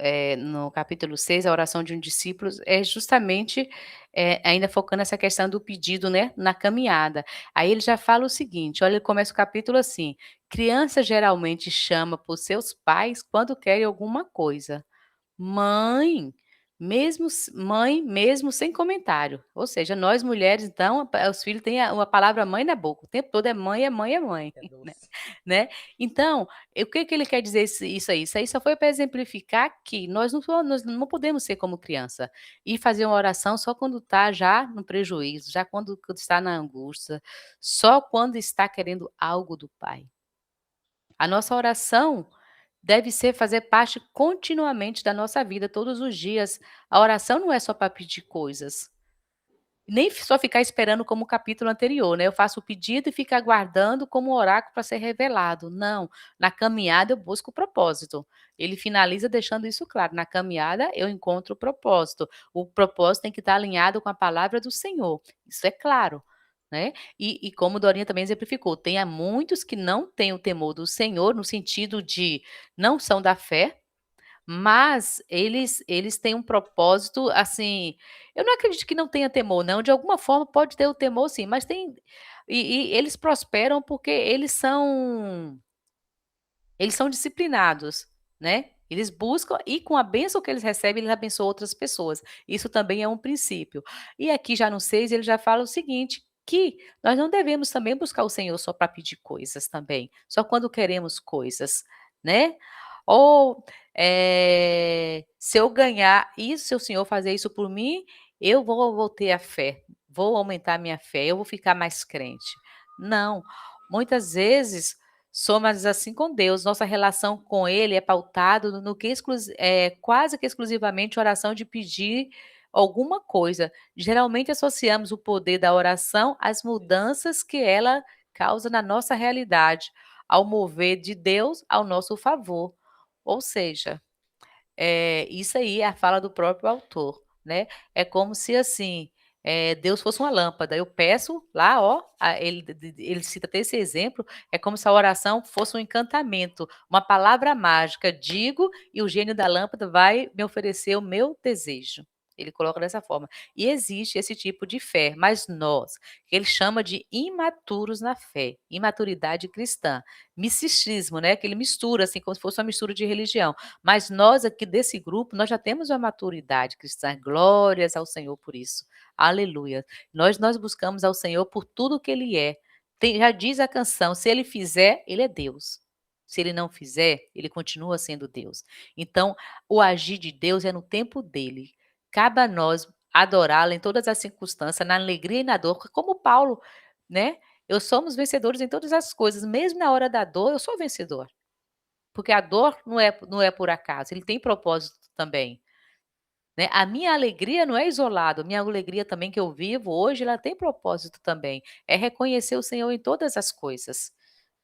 6, a oração de um discípulo é justamente, ainda focando essa questão do pedido, né, na caminhada. Aí ele já fala o seguinte, olha, ele começa o capítulo assim: "Criança geralmente chama por seus pais quando querem alguma coisa. Mãe, mãe mesmo sem comentário". Ou seja, nós mulheres então, os filhos têm a palavra mãe na boca, o tempo todo é mãe, é mãe, é mãe, É né. doce. Né. Então, o que que ele quer dizer isso aí? Isso aí só foi para exemplificar que nós não podemos ser como criança, e fazer uma oração só quando está já no prejuízo, já quando está na angústia, só quando está querendo algo do Pai. A nossa oração deve ser fazer parte continuamente da nossa vida, todos os dias. A oração não é só para pedir coisas. Nem só ficar esperando como o capítulo anterior, né, eu faço o pedido e fico aguardando como oráculo para ser revelado. Não, na caminhada eu busco o propósito. Ele finaliza deixando isso claro, na caminhada eu encontro o propósito tem que estar alinhado com a palavra do Senhor, isso é claro, né. E como Dorinha também exemplificou, tem há muitos que não têm o temor do Senhor, no sentido de não são da fé, mas eles têm um propósito, assim, eu não acredito que não tenha temor não, de alguma forma pode ter o temor sim, mas tem e eles prosperam porque eles são disciplinados, né. Eles buscam e com a bênção que eles recebem, eles abençoam outras pessoas. Isso também é um princípio. E aqui já no 6 ele já fala o seguinte, que nós não devemos também buscar o Senhor só para pedir coisas também, só quando queremos coisas, né. Ou, se eu ganhar isso, se o Senhor fazer isso por mim, eu vou ter a fé, vou aumentar a minha fé, eu vou ficar mais crente. Não, muitas vezes somos assim com Deus, nossa relação com Ele é pautado no que quase que exclusivamente oração de pedir alguma coisa. Geralmente associamos o poder da oração às mudanças que ela causa na nossa realidade, ao mover de Deus ao nosso favor. Ou seja, isso aí é a fala do próprio autor, né. É como se, assim, Deus fosse uma lâmpada, eu peço lá, ó, ele cita até esse exemplo, é como se a oração fosse um encantamento, uma palavra mágica, digo e o gênio da lâmpada vai me oferecer o meu desejo. Ele coloca dessa forma. E existe esse tipo de fé, mas nós, que ele chama de imaturos na fé, imaturidade cristã, misticismo, né, que ele mistura, assim, como se fosse uma mistura de religião. Mas nós aqui desse grupo, nós já temos uma maturidade cristã, glórias ao Senhor por isso, aleluia. Nós buscamos ao Senhor por tudo que Ele é. Já diz a canção, se Ele fizer, Ele é Deus. Se Ele não fizer, Ele continua sendo Deus. Então, o agir de Deus é no tempo dEle. Cabe a nós adorá-lo em todas as circunstâncias, na alegria e na dor, como Paulo, né. Eu somos vencedores em todas as coisas, mesmo na hora da dor, eu sou vencedor. Porque a dor não é por acaso, ele tem propósito também, né. A minha alegria não é isolado, minha alegria também que eu vivo hoje, ela tem propósito também, é reconhecer o Senhor em todas as coisas,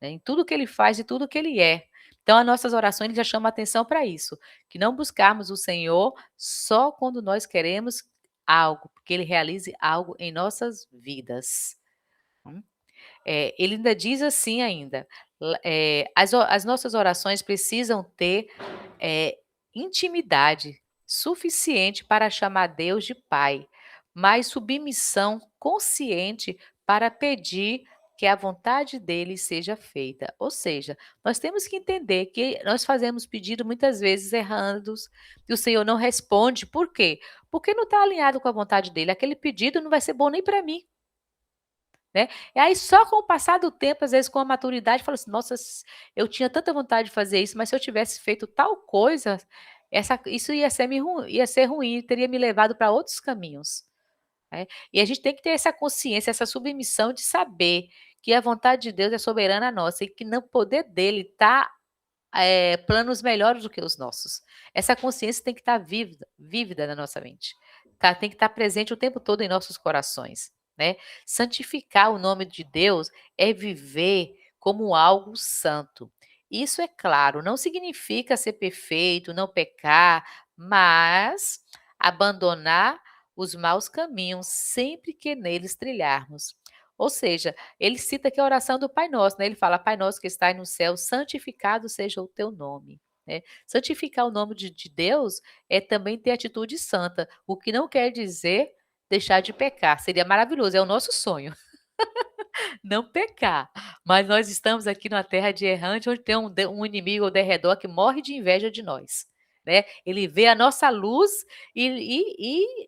né, em tudo que Ele faz e tudo que Ele é. Então as nossas orações já chamam atenção para isso, que não buscarmos o Senhor só quando nós queremos algo, porque Ele realize algo em nossas vidas. Hum. Ele ainda diz assim ainda, as nossas orações precisam ter, intimidade suficiente para chamar Deus de Pai, mas submissão consciente para pedir que a vontade dele seja feita. Ou seja, nós temos que entender que nós fazemos pedido muitas vezes errandos, e o Senhor não responde, por quê? Porque não está alinhado com a vontade dele, aquele pedido não vai ser bom nem para mim. Né. E aí só com o passar do tempo, às vezes com a maturidade, fala assim: "Nossa, eu tinha tanta vontade de fazer isso, mas se eu tivesse feito tal coisa, isso ia ser ruim, teria me levado para outros caminhos", né. E a gente tem que ter essa consciência, essa submissão de saber que a vontade de Deus é soberana a nossa e que no poder dele está planos melhores do que os nossos. Essa consciência tem que estar vívida na nossa mente, tá, tem que estar presente o tempo todo em nossos corações, né. Santificar o nome de Deus é viver como algo santo. Isso é claro, não significa ser perfeito, não pecar, mas abandonar os maus caminhos sempre que neles trilharmos. Ou seja, ele cita aqui a oração do Pai Nosso, né, ele fala: "Pai nosso que estais no céu, santificado seja o teu nome". né? Santificar o nome de Deus é também ter atitude santa, o que não quer dizer deixar de pecar. Seria maravilhoso, é o nosso sonho. Não pecar. Mas nós estamos aqui numa terra de errante, onde tem um inimigo ao derredor que morre de inveja de nós, né? Ele vê a nossa luz e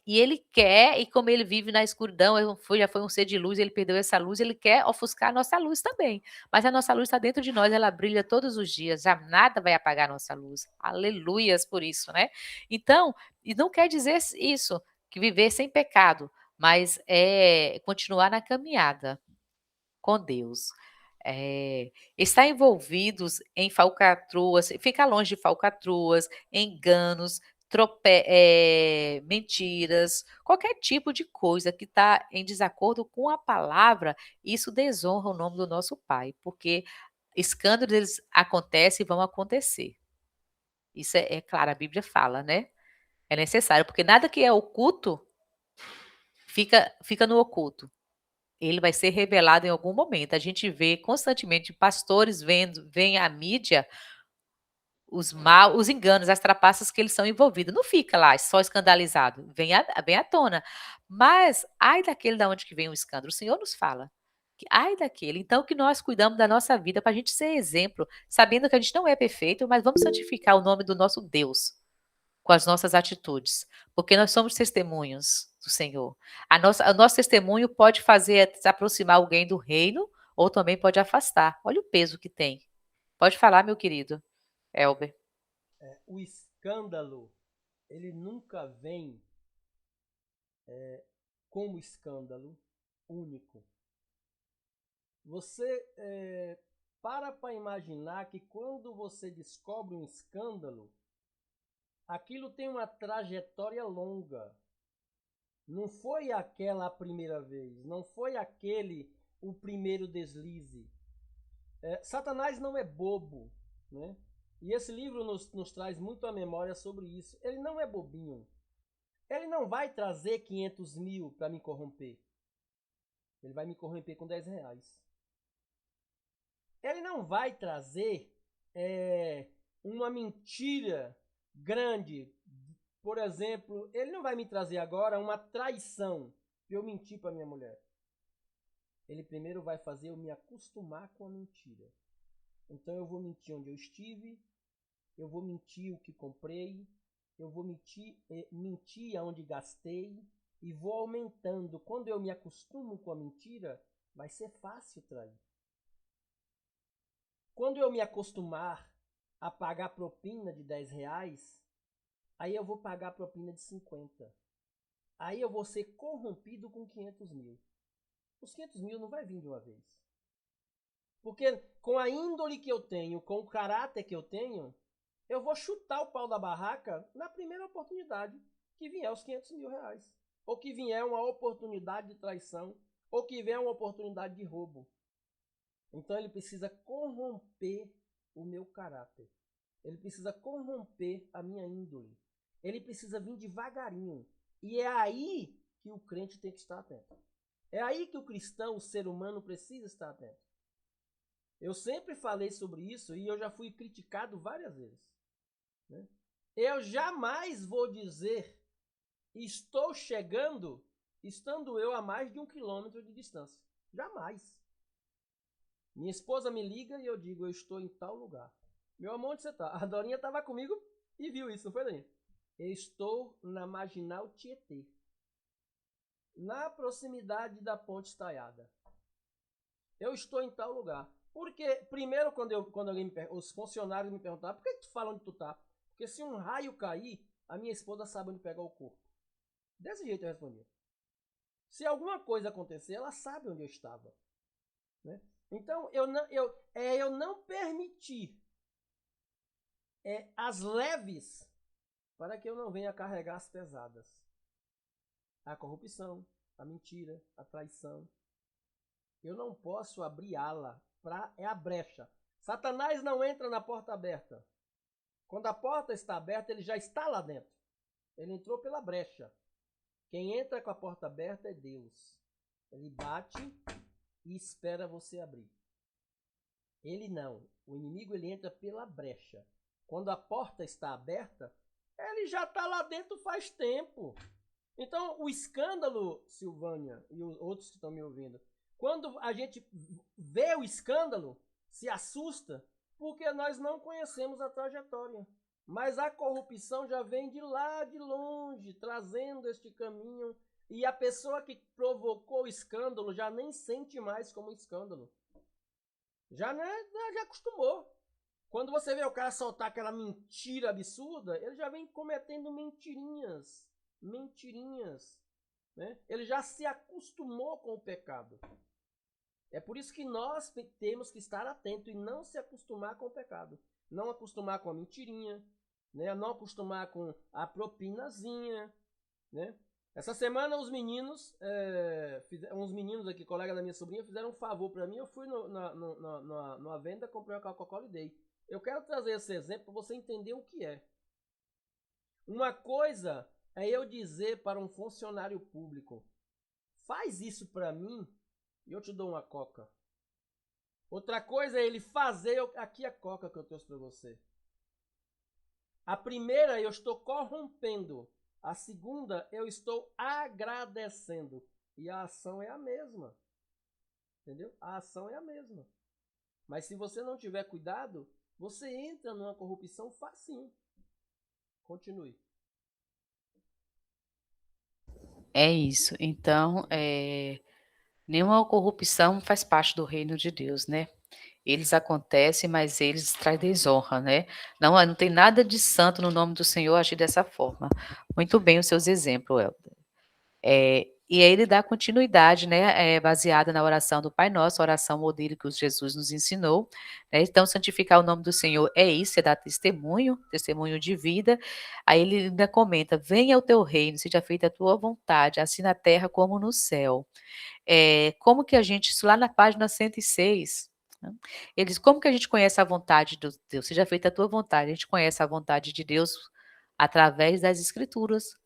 ele quer, e como ele vive na escuridão, já foi um ser de luz, ele perdeu essa luz, ele quer ofuscar a nossa luz também. Mas a nossa luz está dentro de nós, ela brilha todos os dias, já nada vai apagar a nossa luz. Aleluias por isso, né? Então, e não quer dizer isso, que viver sem pecado, mas é continuar na caminhada com Deus. Estar envolvidos em falcatruas, ficar longe de falcatruas, enganos, mentiras, qualquer tipo de coisa que está em desacordo com a palavra, isso desonra o nome do nosso Pai, porque escândalos eles acontecem e vão acontecer. Isso é claro, a Bíblia fala, né? É necessário, porque nada que é oculto fica no oculto. Ele vai ser revelado em algum momento. A gente vê constantemente pastores veem a mídia, os enganos, as trapaças que eles são envolvidos. Não fica lá só escandalizado, vem à tona. Mas, ai daquele da onde que vem o escândalo, o Senhor nos fala. Ai daquele. Então, que nós cuidamos da nossa vida para a gente ser exemplo, sabendo que a gente não é perfeito, mas vamos santificar o nome do nosso Deus com as nossas atitudes, porque nós somos testemunhos do Senhor. O nosso testemunho pode fazer se aproximar alguém do reino ou também pode afastar. Olha o peso que tem. Pode falar, meu querido Elber. O escândalo, ele nunca vem como escândalo único. Você para imaginar que quando você descobre um escândalo, aquilo tem uma trajetória longa. Não foi aquela a primeira vez, não foi aquele o primeiro deslize. Satanás não é bobo, né? E esse livro nos traz muito a memória sobre isso. Ele não é bobinho. Ele não vai trazer 500 mil para me corromper. Ele vai me corromper com 10 reais. Ele não vai trazer uma mentira grande. Por exemplo, ele não vai me trazer agora uma traição para eu mentir para minha mulher. Ele primeiro vai fazer eu me acostumar com a mentira. Então eu vou mentir onde eu estive, eu vou mentir o que comprei, eu vou mentir aonde gastei e vou aumentando. Quando eu me acostumo com a mentira, vai ser fácil trair. Quando eu me acostumar a pagar propina de 10 reais, aí eu vou pagar propina de 50. Aí eu vou ser corrompido com 500 mil. Os 500 mil não vai vir de uma vez. Porque com a índole que eu tenho, com o caráter que eu tenho, eu vou chutar o pau da barraca na primeira oportunidade que vier os 500 mil reais. Ou que vier uma oportunidade de traição, ou que vier uma oportunidade de roubo. Então ele precisa corromper o meu caráter. Ele precisa corromper a minha índole. Ele precisa vir devagarinho. E é aí que o crente tem que estar atento. É aí que o cristão, o ser humano, precisa estar atento. Eu sempre falei sobre isso e eu já fui criticado várias vezes, né? Eu jamais vou dizer estou chegando estando eu a mais de 1 quilômetro de distância. Jamais. Minha esposa me liga e eu digo, eu estou em tal lugar. Meu amor, onde você está? A Dorinha estava comigo e viu isso, não foi, Dorinha? Eu estou na Marginal Tietê, na proximidade da Ponte Estaiada. Eu estou em tal lugar. Porque, primeiro, quando os funcionários me perguntaram, por que tu fala onde tu tá? Porque se um raio cair, a minha esposa sabe onde pegar o corpo. Desse jeito eu respondia. Se alguma coisa acontecer, ela sabe onde eu estava, né? Então, eu não permiti as leves para que eu não venha carregar as pesadas. A corrupção, a mentira, a traição. Eu não posso abrir ala. É a brecha. Satanás não entra na porta aberta. Quando a porta está aberta, ele já está lá dentro. Ele entrou pela brecha. Quem entra com a porta aberta é Deus. Ele bate e espera você abrir. Ele não. O inimigo ele entra pela brecha. quando a porta está aberta, ele já está lá dentro faz tempo. Então, o escândalo, Silvânia e os outros que estão me ouvindo, quando a gente vê o escândalo, se assusta, porque nós não conhecemos a trajetória. Mas a corrupção já vem de lá de longe, trazendo este caminho, e a pessoa que provocou o escândalo já nem sente mais como escândalo. Já acostumou. Quando você vê o cara soltar aquela mentira absurda, ele já vem cometendo mentirinhas, né? Ele já se acostumou com o pecado. É por isso que nós temos que estar atentos e não se acostumar com o pecado. Não acostumar com a mentirinha, né? Não acostumar com a propinazinha, né? Essa semana os meninos, uns meninos aqui, colega da minha sobrinha, fizeram um favor para mim. Eu fui numa venda, comprei uma Coca-Cola e dei. Eu quero trazer esse exemplo para você entender o que é. Uma coisa é eu dizer para um funcionário público, faz isso para mim e eu te dou uma Coca. Outra coisa é ele fazer aqui a Coca que eu trouxe para você. A primeira eu estou corrompendo. A segunda, eu estou agradecendo. E a ação é a mesma. Entendeu? A ação é a mesma. Mas se você não tiver cuidado, você entra numa corrupção facinho. Continue. É isso. Então, nenhuma corrupção faz parte do reino de Deus, né? Eles acontecem, mas eles trazem desonra, né? Não tem nada de santo no nome do Senhor agir dessa forma. Muito bem os seus exemplos, Helder. E aí ele dá continuidade, né, baseada na oração do Pai Nosso, a oração modelo que Jesus nos ensinou, né? Então, santificar o nome do Senhor é isso, é dar testemunho de vida. Aí ele ainda comenta, venha o teu reino, seja feita a tua vontade, assim na terra como no céu. Como que a gente, isso lá na página 106, né, ele diz, como que a gente conhece a vontade de Deus? Seja feita a tua vontade. A gente conhece a vontade de Deus através das escrituras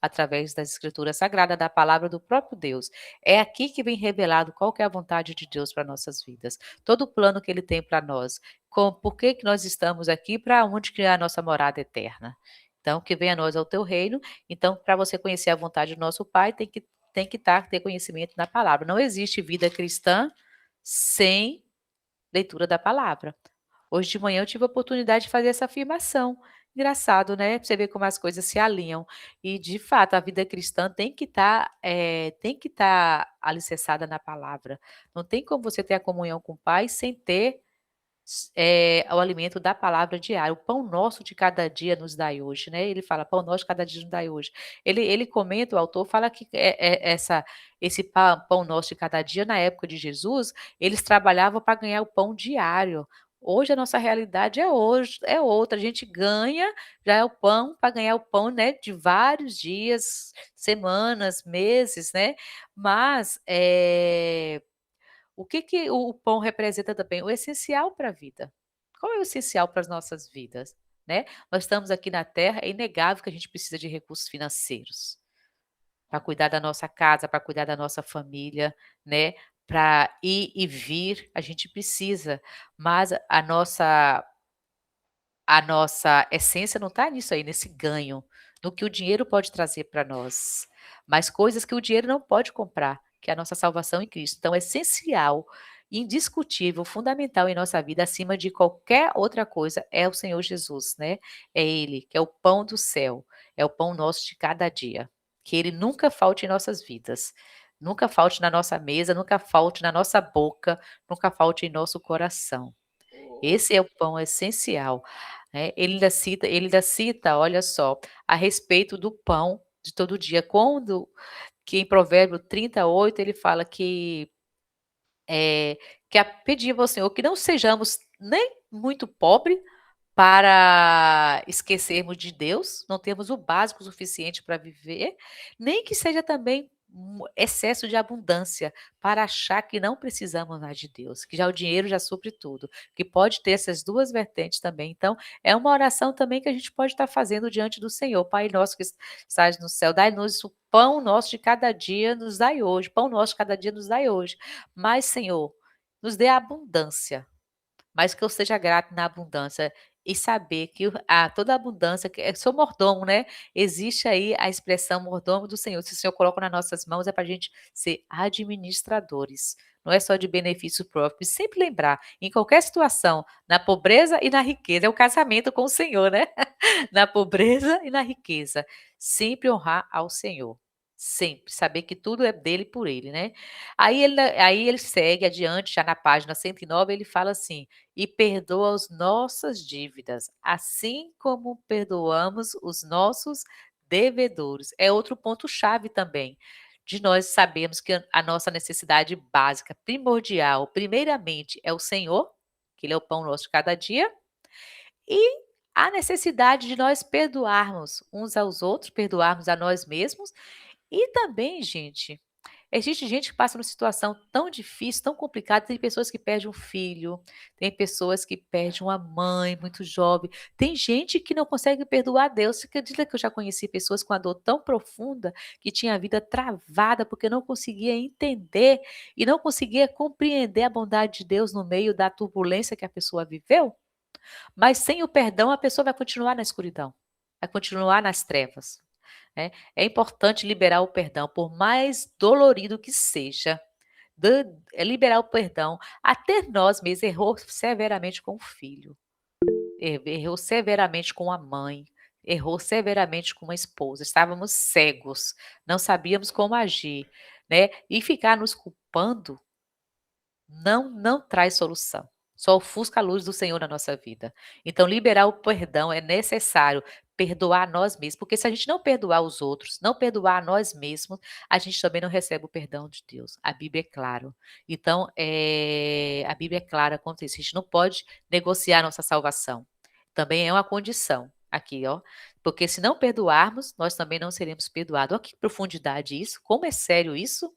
sagradas, da palavra do próprio Deus. É aqui que vem revelado qual que é a vontade de Deus para nossas vidas. Todo o plano que ele tem para nós. Por que nós estamos aqui, para onde que é a nossa morada eterna. Então, que venha a nós ao teu reino. Então, para você conhecer a vontade do nosso Pai, tem que ter conhecimento na palavra. Não existe vida cristã sem leitura da palavra. Hoje de manhã eu tive a oportunidade de fazer essa afirmação. Engraçado, né? Você vê como as coisas se alinham. E, de fato, a vida cristã tem que estar alicerçada na palavra. Não tem como você ter a comunhão com o Pai sem ter o alimento da palavra diária. O pão nosso de cada dia nos dai hoje, né? Ele fala, pão nosso de cada dia nos dai hoje. Ele comenta, o autor fala que esse pão nosso de cada dia, na época de Jesus, eles trabalhavam para ganhar o pão diário. Hoje a nossa realidade é outra. A gente ganha já é o pão para ganhar o pão, né, de vários dias, semanas, meses, né? Mas o que o pão representa também? O essencial para a vida. Qual é o essencial para as nossas vidas, né? Nós estamos aqui na Terra, é inegável que a gente precisa de recursos financeiros para cuidar da nossa casa, para cuidar da nossa família, né? Para ir e vir, a gente precisa, mas a nossa essência não está nisso aí, nesse ganho, no que o dinheiro pode trazer para nós, mas coisas que o dinheiro não pode comprar, que é a nossa salvação em Cristo. Então, é essencial, indiscutível, fundamental em nossa vida, acima de qualquer outra coisa, é o Senhor Jesus, né? É Ele, que é o pão do céu, é o pão nosso de cada dia. Que Ele nunca falte em nossas vidas, nunca falte na nossa mesa, nunca falte na nossa boca, nunca falte em nosso coração. Esse é o pão essencial, né? Ele ainda cita, olha só, a respeito do pão de todo dia, que em Provérbio 38 ele fala que pedir ao Senhor que não sejamos nem muito pobre para esquecermos de Deus, não temos o básico suficiente para viver, nem que seja também excesso de abundância, para achar que não precisamos mais de Deus, que já o dinheiro já supre tudo, que pode ter essas duas vertentes também. Então, é uma oração também que a gente pode estar fazendo diante do Senhor. Pai nosso que estás no céu, dai-nos o pão nosso de cada dia, nos dai hoje. Pão nosso de cada dia nos dai hoje. Mas, Senhor, nos dê a abundância, mas que eu seja grato na abundância e saber que toda abundância, sou mordomo, né? Existe aí a expressão mordomo do Senhor. Se o Senhor coloca nas nossas mãos, é para a gente ser administradores. Não é só de benefício próprio. E sempre lembrar, em qualquer situação, na pobreza e na riqueza, é o casamento com o Senhor, né? Na pobreza e na riqueza, sempre honrar ao Senhor. Sempre, saber que tudo é dele e por ele, né? Aí ele segue adiante, já na página 109, ele fala assim: e perdoa as nossas dívidas, assim como perdoamos os nossos devedores. É outro ponto-chave também, de nós sabemos que a nossa necessidade básica, primordial, primeiramente, é o Senhor, que Ele é o pão nosso de cada dia, e a necessidade de nós perdoarmos uns aos outros, perdoarmos a nós mesmos, e também, gente, existe gente que passa numa situação tão difícil, tão complicada. Tem pessoas que perdem um filho, tem pessoas que perdem uma mãe muito jovem, tem gente que não consegue perdoar a Deus. Você acredita que eu já conheci pessoas com a dor tão profunda que tinha a vida travada porque não conseguia entender e não conseguia compreender a bondade de Deus no meio da turbulência que a pessoa viveu? Mas sem o perdão, a pessoa vai continuar na escuridão, vai continuar nas trevas, né? É importante liberar o perdão, por mais dolorido que seja, liberar o perdão. Até nós mesmos errou severamente com o filho, errou severamente com a mãe, errou severamente com a esposa. Estávamos cegos, não sabíamos como agir, né? E ficar nos culpando não traz solução. Só ofusca a luz do Senhor na nossa vida. Então, liberar o perdão é necessário, perdoar nós mesmos, porque se a gente não perdoar os outros, não perdoar a nós mesmos, a gente também não recebe o perdão de Deus. A Bíblia é clara. Então, a Bíblia é clara quanto isso. A gente não pode negociar a nossa salvação. Também é uma condição aqui, ó. Porque se não perdoarmos, nós também não seremos perdoados. Olha que profundidade isso, como é sério isso.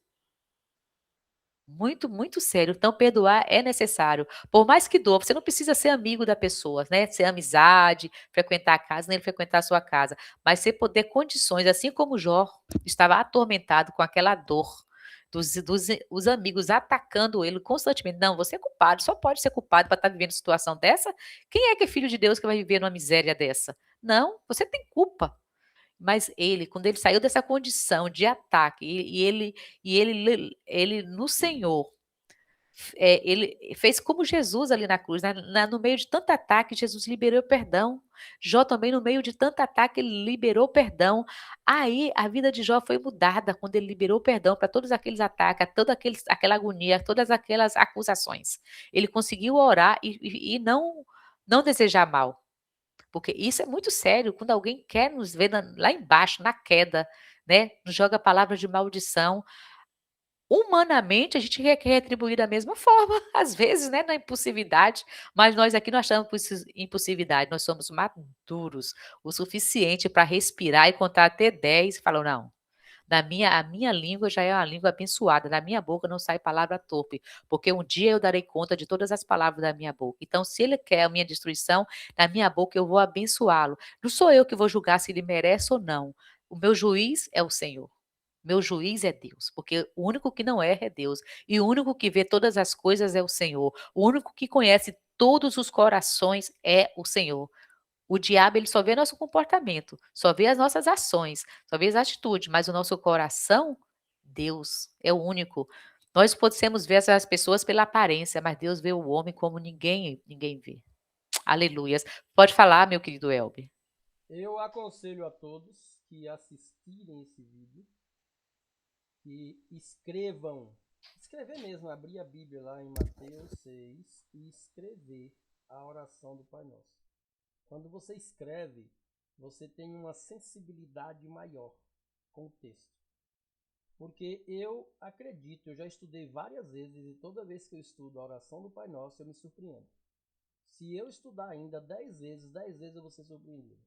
Muito, muito sério. Então, perdoar é necessário. Por mais que doa, você não precisa ser amigo da pessoa, né? Ser amizade, frequentar a casa, nem frequentar a sua casa. Mas você poder condições, assim como Jó estava atormentado com aquela dor, os amigos atacando ele constantemente. Não, você é culpado, só pode ser culpado para estar vivendo situação dessa. Quem é que é filho de Deus que vai viver numa miséria dessa? Não, você tem culpa. Mas ele, quando ele saiu dessa condição de ataque, ele no Senhor, ele fez como Jesus ali na cruz, no meio de tanto ataque, Jesus liberou perdão. Jó também, no meio de tanto ataque, ele liberou perdão. Aí a vida de Jó foi mudada quando ele liberou perdão para todos aqueles ataques, aquela agonia, todas aquelas acusações. Ele conseguiu orar e não desejar mal. Porque isso é muito sério, quando alguém quer nos ver lá embaixo, na queda, né, nos joga palavras de maldição. Humanamente, a gente quer retribuir da mesma forma, às vezes, né, na impulsividade, mas nós aqui não achamos impulsividade, nós somos maduros o suficiente para respirar e contar até 10 e falar: "Não, a minha língua já é uma língua abençoada, da minha boca não sai palavra torpe, porque um dia eu darei conta de todas as palavras da minha boca. Então, se ele quer a minha destruição, na minha boca eu vou abençoá-lo. Não sou eu que vou julgar se ele merece ou não. O meu juiz é o Senhor. Meu juiz é Deus, porque o único que não erra é Deus, e o único que vê todas as coisas é o Senhor. O único que conhece todos os corações é o Senhor. O diabo, ele só vê nosso comportamento, só vê as nossas ações, só vê as atitudes, mas o nosso coração, Deus é o único. Nós podemos ver as pessoas pela aparência, mas Deus vê o homem como ninguém vê. Aleluias. Pode falar, meu querido Elber. Eu aconselho a todos que assistirem esse vídeo, que escrever mesmo, abrir a Bíblia lá em Mateus 6 e escrever a oração do Pai Nosso. Quando você escreve, você tem uma sensibilidade maior com o texto. Porque eu acredito, eu já estudei várias vezes e toda vez que eu estudo a oração do Pai Nosso, eu me surpreendo. Se eu estudar ainda 10 vezes eu vou ser surpreendido.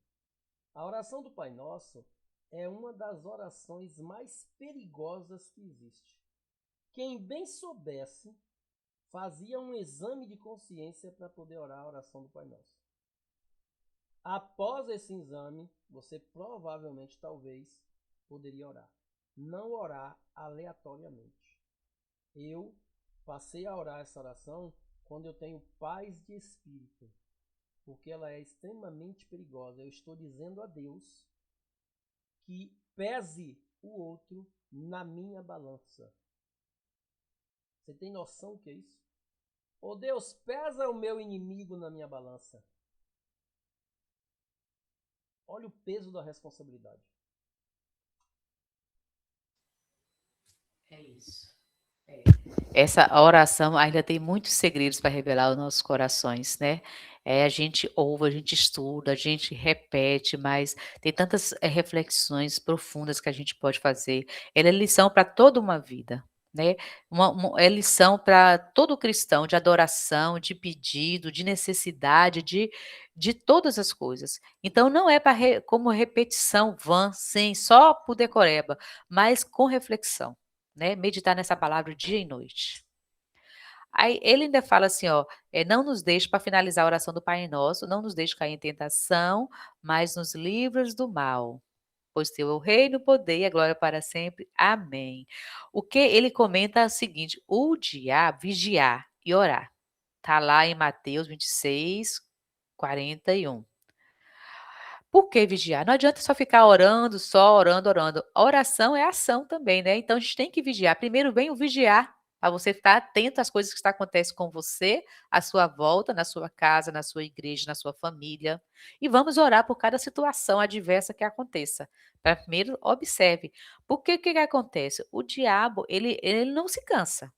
A oração do Pai Nosso é uma das orações mais perigosas que existe. Quem bem soubesse, fazia um exame de consciência para poder orar a oração do Pai Nosso. Após esse exame, você provavelmente, talvez, poderia orar. Não orar aleatoriamente. Eu passei a orar essa oração quando eu tenho paz de espírito. porque ela é extremamente perigosa. Eu estou dizendo a Deus que pese o outro na minha balança. Você tem noção do que é isso? Ô Deus, pesa o meu inimigo na minha balança. Olha o peso da responsabilidade. É isso. Essa oração ainda tem muitos segredos para revelar aos nossos corações, né? A gente ouve, a gente estuda, a gente repete, mas tem tantas reflexões profundas que a gente pode fazer. Ela é lição para toda uma vida, né? É lição para todo cristão, de adoração, de pedido, de necessidade, de todas as coisas. Então, não é como repetição vã, sim, só por decoreba, mas com reflexão. Né, meditar nessa palavra dia e noite. Aí ele ainda fala assim, ó, não nos deixe, para finalizar a oração do Pai Nosso, não nos deixe cair em tentação, mas nos livros do mal. Pois teu é o reino, o poder e a glória para sempre. Amém. O que ele comenta é o seguinte, o diabo, vigiar e orar. Está lá em Mateus 26, 41. Por que vigiar? Não adianta só ficar orando, só orando, orando. A oração é ação também, né? Então a gente tem que vigiar. Primeiro vem o vigiar, para você estar atento às coisas que acontecem com você, à sua volta, na sua casa, na sua igreja, na sua família. E vamos orar por cada situação adversa que aconteça. Primeiro, observe. Porque o que acontece? O diabo, ele não se cansa.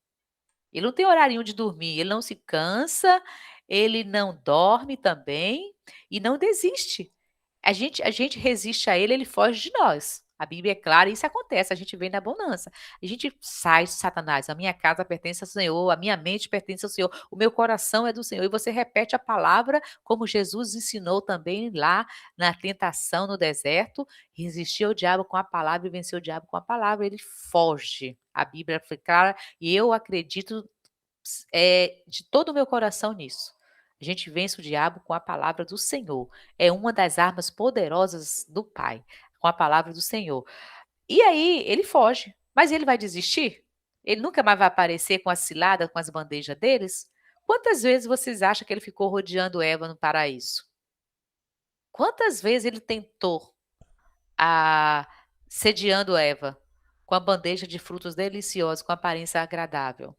Ele não tem horarinho de dormir, ele não se cansa, ele não dorme também e não desiste. A gente resiste a ele, ele foge de nós. A Bíblia é clara e isso acontece, a gente vem na bonança. A gente sai de Satanás, a minha casa pertence ao Senhor, a minha mente pertence ao Senhor, o meu coração é do Senhor. E você repete a palavra como Jesus ensinou também lá na tentação no deserto, resistir ao diabo com a palavra e vencer o diabo com a palavra, ele foge. A Bíblia foi clara e eu acredito de todo o meu coração nisso. A gente vence o diabo com a palavra do Senhor. É uma das armas poderosas do Pai, com a palavra do Senhor. E aí ele foge. Mas ele vai desistir? Ele nunca mais vai aparecer com a cilada, com as bandejas deles? Quantas vezes vocês acham que ele ficou rodeando Eva no paraíso? Quantas vezes ele tentou sediando Eva com a bandeja de frutos deliciosos, com aparência agradável?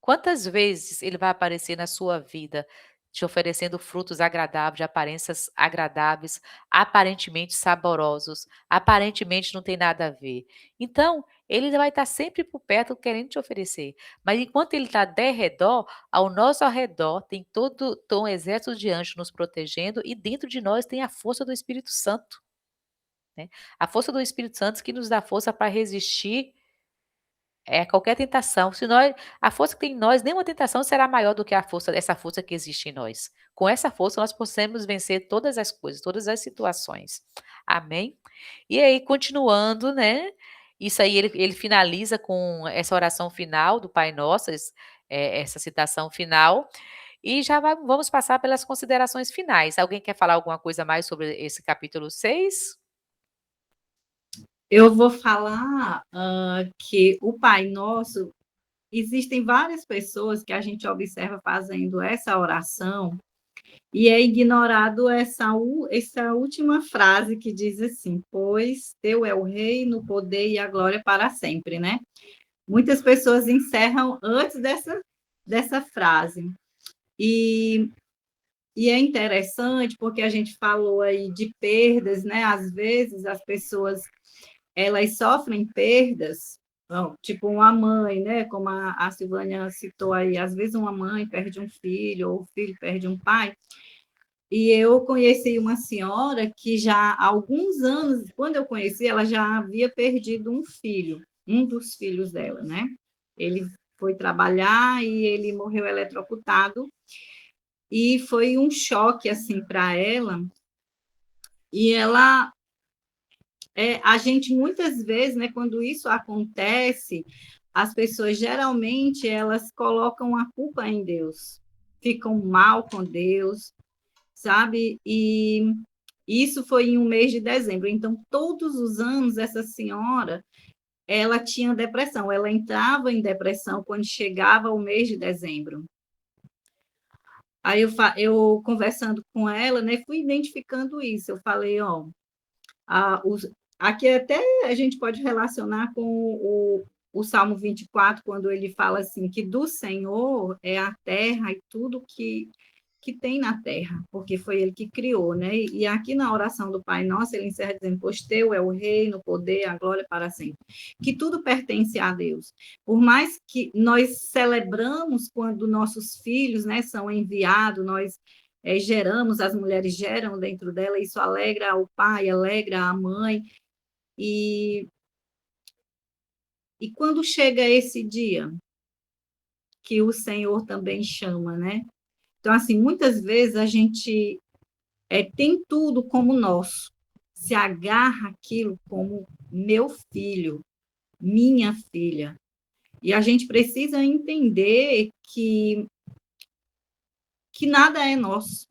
Quantas vezes ele vai aparecer na sua vida te oferecendo frutos agradáveis, de aparências agradáveis, aparentemente saborosos, aparentemente não tem nada a ver. Então, ele vai estar sempre por perto querendo te oferecer. Mas enquanto ele está de redor, ao nosso redor tem um exército de anjos nos protegendo e dentro de nós tem a força do Espírito Santo. Né? A força do Espírito Santo que nos dá força para resistir qualquer tentação. A força que tem em nós, nenhuma tentação será maior do que essa força que existe em nós. Com essa força, nós podemos vencer todas as coisas, todas as situações. Amém? E aí, continuando, né? Isso aí, ele finaliza com essa oração final do Pai Nosso, essa citação final. E já vamos passar pelas considerações finais. Alguém quer falar alguma coisa mais sobre esse capítulo 6? Eu vou falar que o Pai Nosso, existem várias pessoas que a gente observa fazendo essa oração e é ignorado essa última frase que diz assim, pois teu é o reino, o poder e a glória para sempre, né? Muitas pessoas encerram antes dessa frase. E é interessante porque a gente falou aí de perdas, né? Às vezes as pessoas elas sofrem perdas, tipo uma mãe, né? Como a Silvânia citou aí, às vezes uma mãe perde um filho, ou o filho perde um pai. E eu conheci uma senhora que já há alguns anos, quando eu conheci, ela já havia perdido um filho, um dos filhos dela, né? Ele foi trabalhar e ele morreu eletrocutado. E foi um choque, assim, para ela. E ela a gente muitas vezes, né, quando isso acontece, as pessoas geralmente elas colocam a culpa em Deus, ficam mal com Deus, sabe? E isso foi em um mês de dezembro. Então, todos os anos essa senhora ela tinha depressão, ela entrava em depressão quando chegava o mês de dezembro. Aí eu conversando com ela, né, fui identificando isso. Eu falei, ó, aqui até a gente pode relacionar com o Salmo 24, quando ele fala assim, que do Senhor é a terra e tudo que tem na terra, porque foi ele que criou, né? E aqui na oração do Pai Nosso, ele encerra dizendo, pois teu é o reino, o poder, a glória para sempre. Que tudo pertence a Deus. Por mais que nós celebramos quando nossos filhos, né, são enviados, nós geramos, as mulheres geram dentro dela, isso alegra o pai, alegra a mãe, e quando chega esse dia, que o Senhor também chama, né? Então, assim, muitas vezes a gente tem tudo como nosso, se agarra aquilo como meu filho, minha filha. E a gente precisa entender que nada é nosso.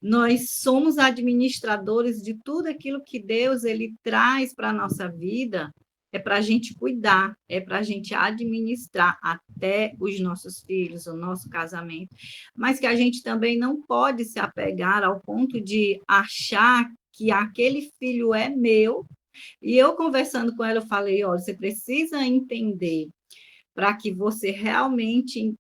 Nós somos administradores de tudo aquilo que Deus ele traz para a nossa vida, é para a gente cuidar, é para a gente administrar até os nossos filhos, o nosso casamento, mas que a gente também não pode se apegar ao ponto de achar que aquele filho é meu. E eu conversando com ela, eu falei, olha, você precisa entender para que você realmente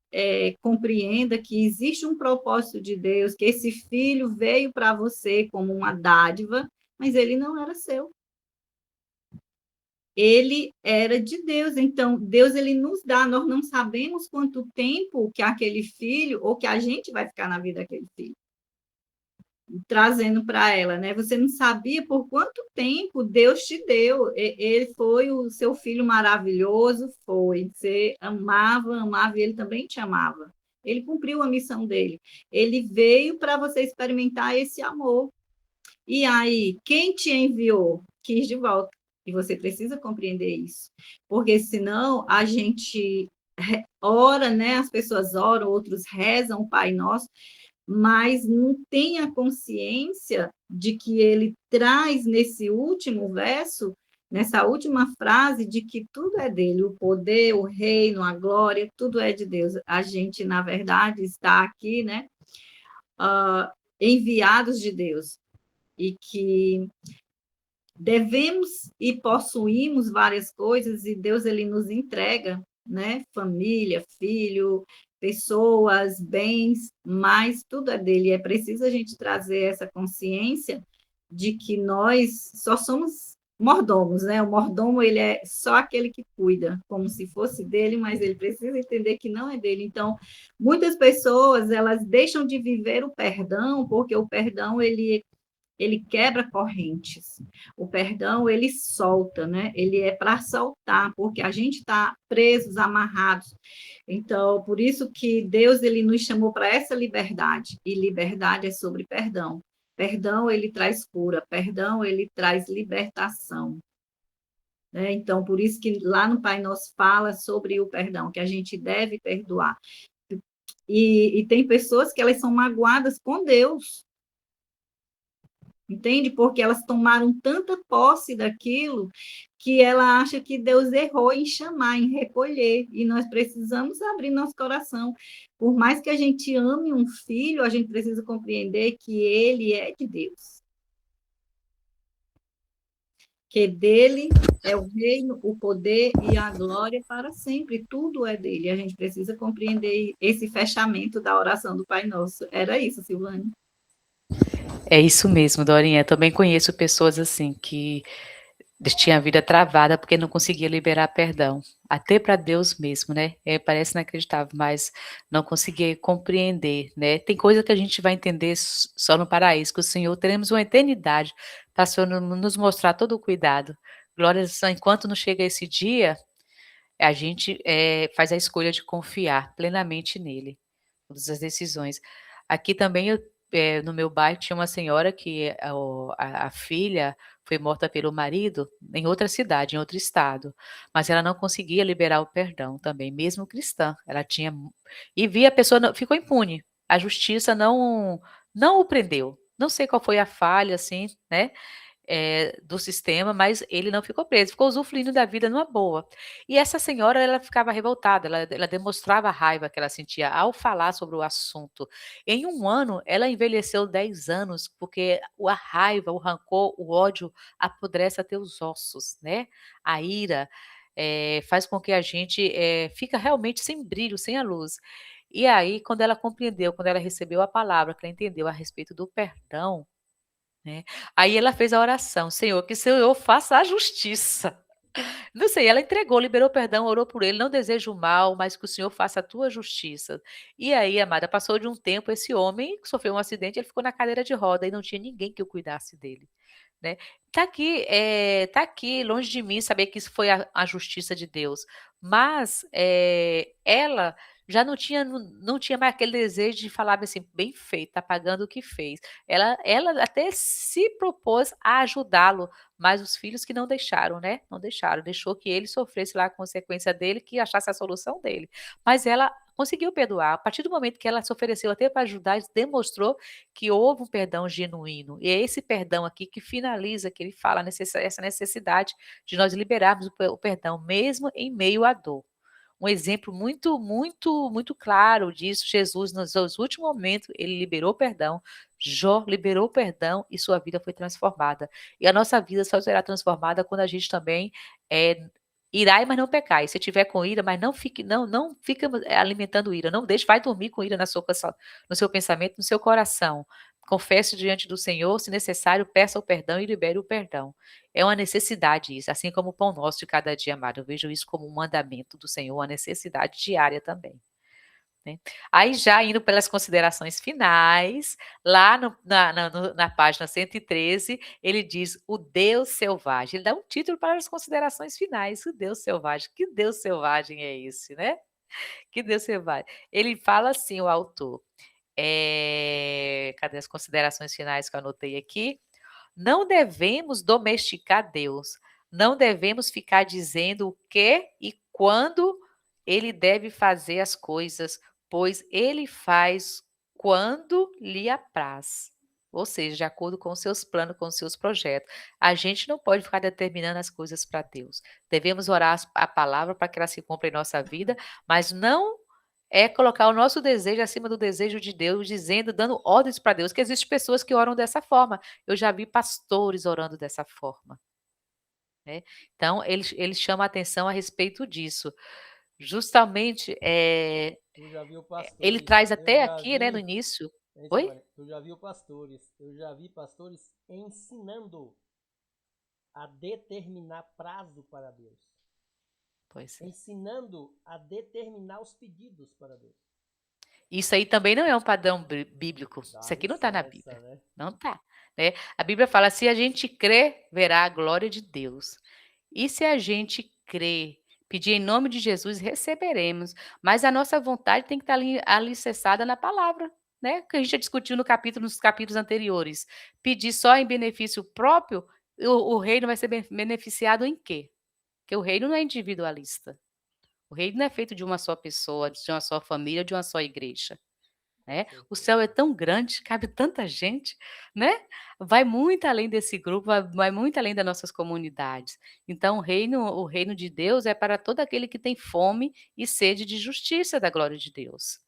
compreenda que existe um propósito de Deus, que esse filho veio para você como uma dádiva, mas ele não era seu. Ele era de Deus. Então, Deus ele nos dá, nós não sabemos quanto tempo que aquele filho, ou que a gente vai ficar na vida daquele filho. Trazendo para ela, né? Você não sabia por quanto tempo Deus te deu. Ele foi o seu filho maravilhoso, foi. Você amava, e ele também te amava. Ele cumpriu a missão dele. Ele veio para você experimentar esse amor. E aí, quem te enviou? Quis de volta. E você precisa compreender isso. Porque senão a gente ora, né? As pessoas oram, outros rezam o Pai Nosso, mas não tem a consciência de que ele traz nesse último verso, nessa última frase, de que tudo é dele, o poder, o reino, a glória, tudo é de Deus. A gente, na verdade, está aqui, né, enviados de Deus, e que devemos e possuímos várias coisas, e Deus ele nos entrega, né, família, filho, pessoas, bens, mas tudo é dele. É preciso a gente trazer essa consciência de que nós só somos mordomos, né? O mordomo, ele é só aquele que cuida, como se fosse dele, mas ele precisa entender que não é dele. Então, muitas pessoas, elas deixam de viver o perdão, porque o perdão, ele quebra correntes. O perdão, ele solta, né? Ele é para soltar, porque a gente está presos, amarrados. Então, por isso que Deus, ele nos chamou para essa liberdade, e liberdade é sobre perdão. Perdão, ele traz cura, perdão, ele traz libertação. Né? Então, por isso que lá no Pai Nosso fala sobre o perdão, que a gente deve perdoar. E tem pessoas que elas são magoadas com Deus, entende? Porque elas tomaram tanta posse daquilo que ela acha que Deus errou em chamar, em recolher, e nós precisamos abrir nosso coração. Por mais que a gente ame um filho, a gente precisa compreender que ele é de Deus. Que dele é o reino, o poder e a glória para sempre, tudo é dele. A gente precisa compreender esse fechamento da oração do Pai Nosso. Era isso, Silvane. É isso mesmo, Dorinha. Eu também conheço pessoas assim que tinha a vida travada porque não conseguia liberar perdão, até para Deus mesmo, né? Parece inacreditável, mas não conseguia compreender, né? Tem coisa que a gente vai entender só no paraíso, que o Senhor teremos uma eternidade para nos mostrar todo o cuidado. Glória a Deus, enquanto não chega esse dia, a gente faz a escolha de confiar plenamente nele, todas as decisões. Aqui também, no meu bairro, tinha uma senhora que a filha foi morta pelo marido em outra cidade, em outro estado, mas ela não conseguia liberar o perdão também, mesmo cristã. Ela tinha e via a pessoa ficou impune. A justiça não o prendeu. Não sei qual foi a falha, assim, né? do sistema, mas ele não ficou preso, ficou usufruindo da vida numa boa. E essa senhora, ela ficava revoltada, ela demonstrava a raiva que ela sentia ao falar sobre o assunto. Em 1 ano, ela envelheceu 10 anos, porque a raiva, o rancor, o ódio apodrece até os ossos, né? A ira faz com que a gente fica realmente sem brilho, sem a luz. E aí, quando ela compreendeu, quando ela recebeu a palavra, que ela entendeu a respeito do perdão, né, aí ela fez a oração: "Senhor, que o Senhor faça a justiça". Não sei, ela entregou, liberou perdão, orou por ele: "Não desejo o mal, mas que o Senhor faça a tua justiça". E aí, amada, passou de um tempo, esse homem sofreu um acidente, ele ficou na cadeira de roda e não tinha ninguém que o cuidasse dele. Né. Tá aqui longe de mim saber que isso foi a justiça de Deus, mas, ela já não tinha mais aquele desejo de falar assim: "Bem feito, tá pagando o que fez". Ela até se propôs a ajudá-lo, mas os filhos que não deixaram, né, não deixaram, deixou que ele sofresse lá a consequência dele, que achasse a solução dele. Mas ela conseguiu perdoar, a partir do momento que ela se ofereceu até para ajudar, demonstrou que houve um perdão genuíno. E é esse perdão aqui que finaliza, que ele fala essa necessidade de nós liberarmos o perdão, mesmo em meio à dor. Um exemplo muito, muito, muito claro disso, Jesus, nos seus últimos momentos, ele liberou perdão, Jó liberou perdão e sua vida foi transformada. E a nossa vida só será transformada quando a gente também irai, mas não pecai. Se tiver com ira, mas não fica alimentando ira. Não deixe, vai dormir com ira no seu pensamento, no seu coração. Confesse diante do Senhor, se necessário, peça o perdão e libere o perdão. É uma necessidade isso, assim como o pão nosso de cada dia, amado. Eu vejo isso como um mandamento do Senhor, uma necessidade diária também. Né? Aí, já indo pelas considerações finais, lá na página 113, ele diz o Deus selvagem. Ele dá um título para as considerações finais, o Deus selvagem. Que Deus selvagem é esse, né? Que Deus selvagem. Ele fala assim, o autor. Cadê as considerações finais que eu anotei aqui? Não devemos domesticar Deus. Não devemos ficar dizendo o que e quando ele deve fazer as coisas, pois ele faz quando lhe apraz. Ou seja, de acordo com os seus planos, com os seus projetos. A gente não pode ficar determinando as coisas para Deus. Devemos orar a palavra para que ela se cumpra em nossa vida, mas não colocar o nosso desejo acima do desejo de Deus, dizendo, dando ordens para Deus, que existem pessoas que oram dessa forma. Eu já vi pastores orando dessa forma, né. Então, ele chama a atenção a respeito disso. Justamente, Tu já viu ele pastores, traz eu até já aqui, né, no vi, início. hein, Oi? Silvânia? Tu já viu pastores, eu já vi pastores ensinando a determinar prazo para Deus, Pois é. ensinando a determinar os pedidos para Deus. Isso aí também não é um padrão bíblico. Dá Isso aqui não está na licença, Bíblia. né? Não está. Né? A Bíblia fala: se a gente crê, verá a glória de Deus. E se a gente crê, pedir em nome de Jesus, receberemos. Mas a nossa vontade tem que estar alicerçada na palavra, né? Que a gente já discutiu nos capítulos anteriores. Pedir só em benefício próprio, o reino vai ser beneficiado em quê? Porque o reino não é individualista. O reino não é feito de uma só pessoa, de uma só família, de uma só igreja. Com Né? O céu certeza. é tão grande, cabe tanta gente, né? Vai muito além desse grupo, vai muito além das nossas comunidades. Então, o reino de Deus é para todo aquele que tem fome e sede de justiça da glória de Deus.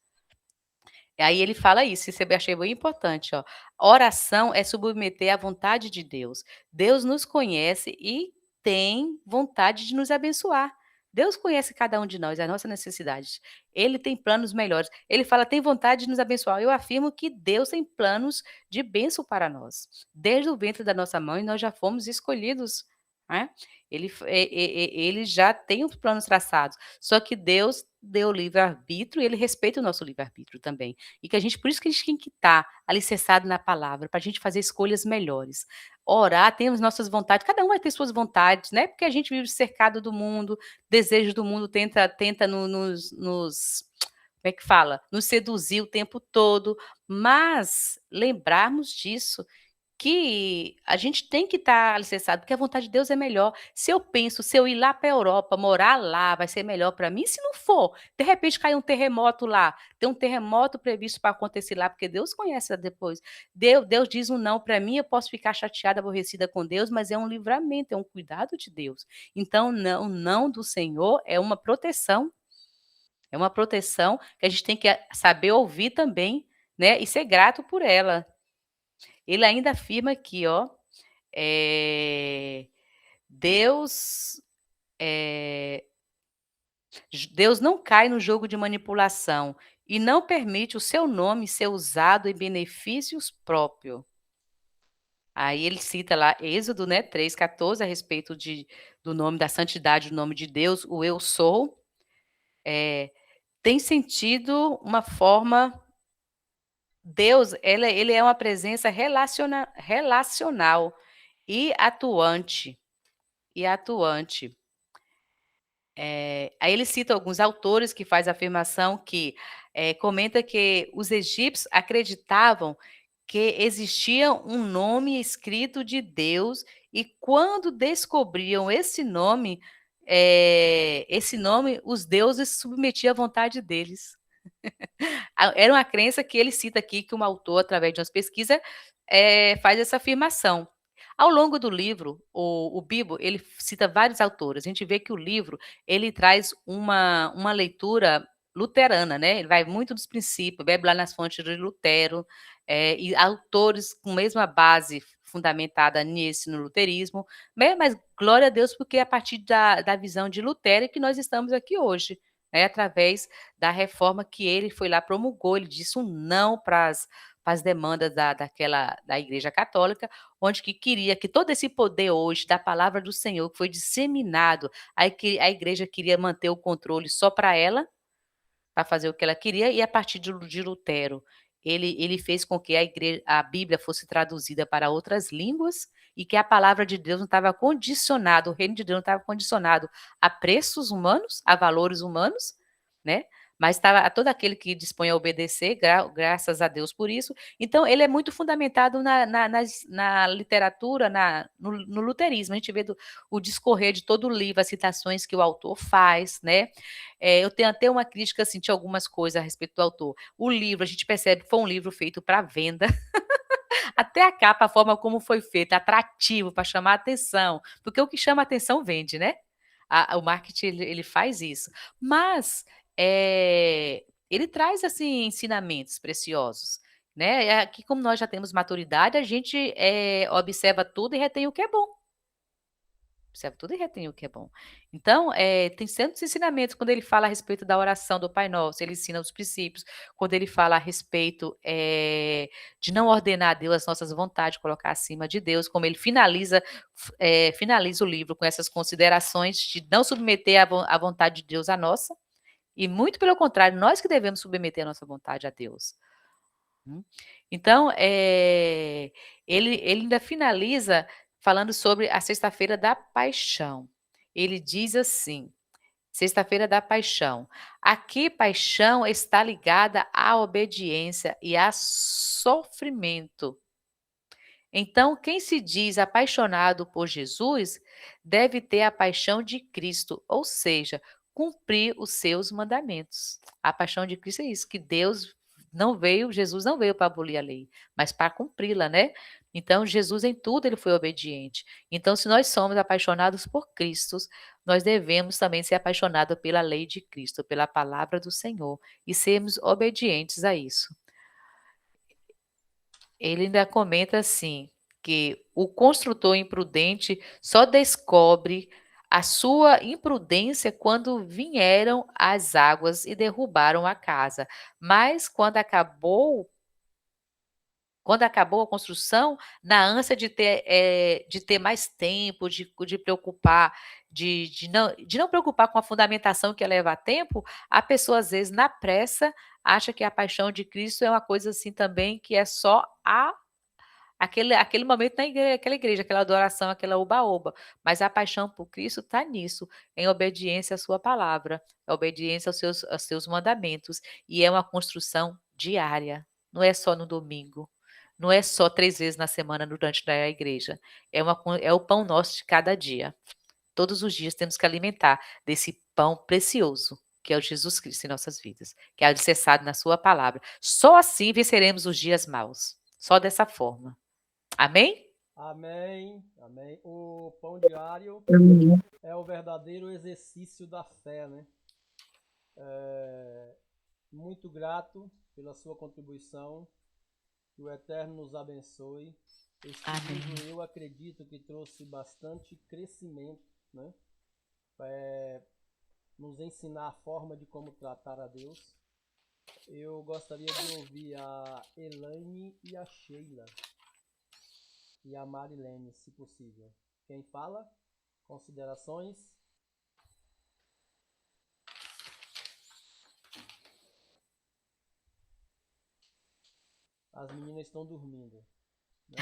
E aí ele fala isso eu achei bem importante, ó. Oração é submeter à vontade de Deus. Deus nos conhece e tem vontade de nos abençoar. Deus conhece cada um de nós, a nossa necessidade. Ele tem planos melhores. Ele fala, tem vontade de nos abençoar. Eu afirmo que Deus tem planos de bênção para nós. Desde o ventre da nossa mãe, nós já fomos escolhidos. Né? Ele já tem os planos traçados. Só que Deus deu livre-arbítrio e ele respeita o nosso livre-arbítrio também. E que por isso que a gente tem que estar alicerçado na palavra, para a gente fazer escolhas melhores. Orar, temos nossas vontades, cada um vai ter suas vontades, né? Porque a gente vive cercado do mundo, desejo do mundo tenta como é que fala? Nos seduzir o tempo todo, mas lembrarmos disso, que a gente tem que estar alicerçado, porque a vontade de Deus é melhor. Se eu ir lá para a Europa, morar lá, vai ser melhor para mim? Se não for, de repente cai um terremoto lá, tem um terremoto previsto para acontecer lá, porque Deus conhece depois. Deus diz um não para mim, eu posso ficar chateada, aborrecida com Deus, mas é um livramento, é um cuidado de Deus. Então, não, o não do Senhor é uma proteção. É uma proteção que a gente tem que saber ouvir também, né? E ser grato por ela. Ele ainda afirma aqui, ó, Deus, Deus não cai no jogo de manipulação e não permite o seu nome ser usado em benefícios próprios. Aí ele cita lá Êxodo, né, 3:14, a respeito do nome da santidade, do nome de Deus, o eu sou, tem sentido uma forma. Deus, ele é uma presença relacional e atuante. E atuante. Aí ele cita alguns autores que faz a afirmação que comenta que os egípcios acreditavam que existia um nome escrito de Deus e quando descobriam esse nome, os deuses se submetiam à vontade deles. Era uma crença que ele cita aqui, que um autor, através de umas pesquisas, faz essa afirmação. Ao longo do livro, o Bibo, ele cita vários autores. A gente vê que o livro, ele traz uma leitura luterana, né? Ele vai muito dos princípios, bebe lá nas fontes de Lutero, e autores com a mesma base fundamentada no luterismo, né? Mas glória a Deus, porque é a partir da visão de Lutero que nós estamos aqui hoje, né? Através da reforma que ele foi lá, promulgou, ele disse um não para as demandas da Igreja Católica, onde que queria que todo esse poder hoje da palavra do Senhor que foi disseminado, aí que a igreja queria manter o controle só para ela, para fazer o que ela queria, e a partir de Lutero, ele fez com que a Bíblia fosse traduzida para outras línguas e que a palavra de Deus não estava condicionado, o reino de Deus não estava condicionado a preços humanos, a valores humanos, né? Mas estava a todo aquele que dispõe a obedecer, graças a Deus por isso. Então, ele é muito fundamentado na literatura, no luterismo. A gente vê o discorrer de todo o livro, as citações que o autor faz, né? Eu tenho até uma crítica, assim, de algumas coisas a respeito do autor. O livro, a gente percebe que foi um livro feito para venda. Até a capa, a forma como foi feita, atrativo, para chamar a atenção. Porque o que chama a atenção vende, né? O marketing, ele faz isso. Mas ele traz, assim, ensinamentos preciosos, né? Aqui, como nós já temos maturidade, a gente observa tudo e retém o que é bom. Observa tudo e retém o que é bom. Então, tem certos ensinamentos, quando ele fala a respeito da oração do Pai Nosso, ele ensina os princípios, quando ele fala a respeito de não ordenar a Deus as nossas vontades, colocar acima de Deus, como ele finaliza o livro com essas considerações de não submeter a vontade de Deus à nossa, e muito pelo contrário, nós que devemos submeter a nossa vontade a Deus. Então, ele ainda finaliza falando sobre a Sexta-feira da Paixão. Ele diz assim: Sexta-feira da Paixão. Aqui, paixão está ligada à obediência e a sofrimento. Então, quem se diz apaixonado por Jesus deve ter a paixão de Cristo, ou seja, cumprir os seus mandamentos. A paixão de Cristo é isso, que Jesus não veio para abolir a lei, mas para cumpri-la, né? Então, Jesus em tudo ele foi obediente. Então, se nós somos apaixonados por Cristo, nós devemos também ser apaixonados pela lei de Cristo, pela palavra do Senhor, e sermos obedientes a isso. Ele ainda comenta assim, que o construtor imprudente só descobre a sua imprudência quando vieram as águas e derrubaram a casa. Mas quando acabou a construção, na ânsia de ter mais tempo, de preocupar, de não preocupar com a fundamentação que leva tempo, a pessoa, às vezes, na pressa, acha que a paixão de Cristo é uma coisa assim também, que é só aquele momento na igreja, aquela igreja, aquela adoração, aquela oba-oba. Mas a paixão por Cristo está nisso, em obediência à sua palavra, em obediência aos seus mandamentos. E é uma construção diária, não é só no domingo. não é só 3 vezes na semana durante a igreja, é o pão nosso de cada dia. Todos os dias temos que alimentar desse pão precioso, que é o Jesus Cristo em nossas vidas, que é alicerçado na sua palavra. Só assim venceremos os dias maus. Só dessa forma. Amém? Amém, amém. O pão diário é o verdadeiro exercício da fé, né? Muito grato pela sua contribuição. Que o Eterno nos abençoe. Este Amém. livro, eu acredito que trouxe bastante crescimento, né? Nos ensinar a forma de como tratar a Deus. Eu gostaria de ouvir a Elaine e a Sheila. E a Marilene, se possível. Quem fala? Considerações? As meninas estão dormindo, né?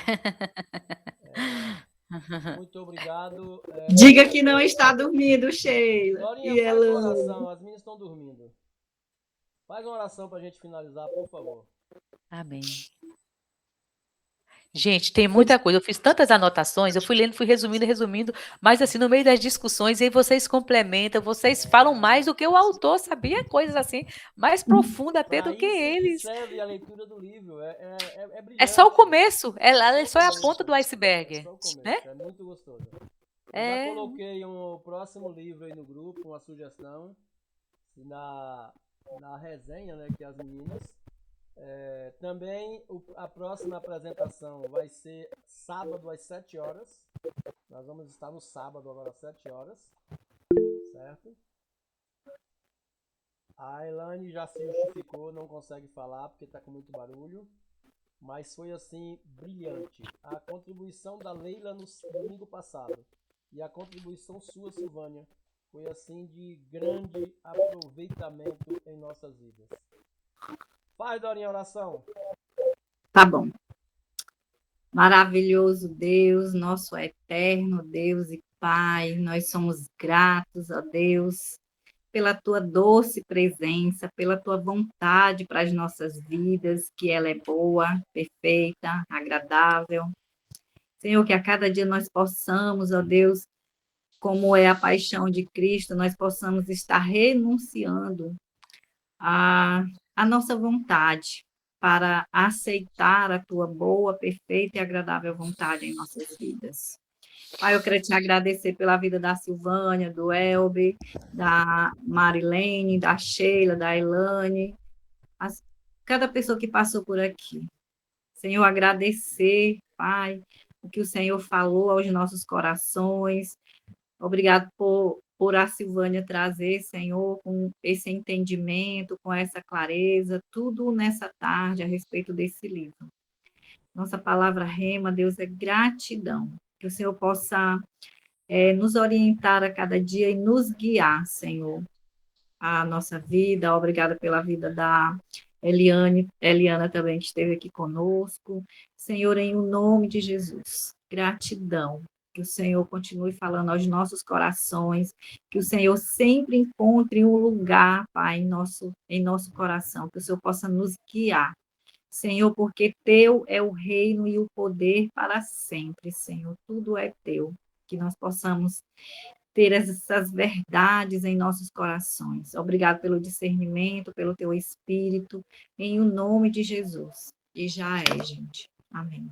Muito obrigado. Diga que não está dormindo, Sheila. Dorinha, E faz uma ela... oração. As meninas estão dormindo. Faz uma oração para a gente finalizar, por favor. Amém. Gente, tem muita coisa. Eu fiz tantas anotações, eu fui lendo, fui resumindo, mas assim, no meio das discussões, aí vocês complementam, vocês falam mais do que o autor, sabia? Coisas assim, mais profundas até do que eles. Serve a leitura do livro. É brilhante. É só o começo, ela só é a ponta do iceberg. É só o começo, né? é muito gostoso. Eu já coloquei um próximo livro aí no grupo, uma sugestão, na resenha, né, que as meninas. Também a próxima apresentação vai ser sábado às 7 horas. Nós vamos estar no sábado agora às 7 horas. Certo? A Elaine já se justificou, não consegue falar porque está com muito barulho. Mas foi assim, brilhante. A contribuição da Leila no domingo passado e a contribuição sua, Silvânia, foi assim de grande aproveitamento em nossas vidas. Faz, Dorinha, a oração. Tá bom. Maravilhoso Deus, nosso eterno Deus e Pai, nós somos gratos a Deus pela tua doce presença, pela tua vontade para as nossas vidas, que ela é boa, perfeita, agradável. Senhor, que a cada dia nós possamos, ó Deus, como é a paixão de Cristo, nós possamos estar renunciando a nossa vontade para aceitar a tua boa, perfeita e agradável vontade em nossas vidas. Pai, eu quero te agradecer pela vida da Silvânia, do Elber, da Marilene, da Sheila, da Elane, cada pessoa que passou por aqui. Senhor, agradecer, Pai, o que o Senhor falou aos nossos corações. Obrigado por a Silvânia trazer, Senhor, com esse entendimento, com essa clareza, tudo nessa tarde a respeito desse livro. Nossa palavra rema, Deus, é gratidão. Que o Senhor possa nos orientar a cada dia e nos guiar, Senhor, a nossa vida. Obrigada pela vida da Eliana também, que esteve aqui conosco. Senhor, em o nome de Jesus, gratidão. Que o Senhor continue falando aos nossos corações, que o Senhor sempre encontre um lugar, Pai, em nosso coração, que o Senhor possa nos guiar. Senhor, porque teu é o reino e o poder para sempre, Senhor, tudo é teu. Que nós possamos ter essas verdades em nossos corações. Obrigado pelo discernimento, pelo teu espírito, em o nome de Jesus. E já é, gente. Amém.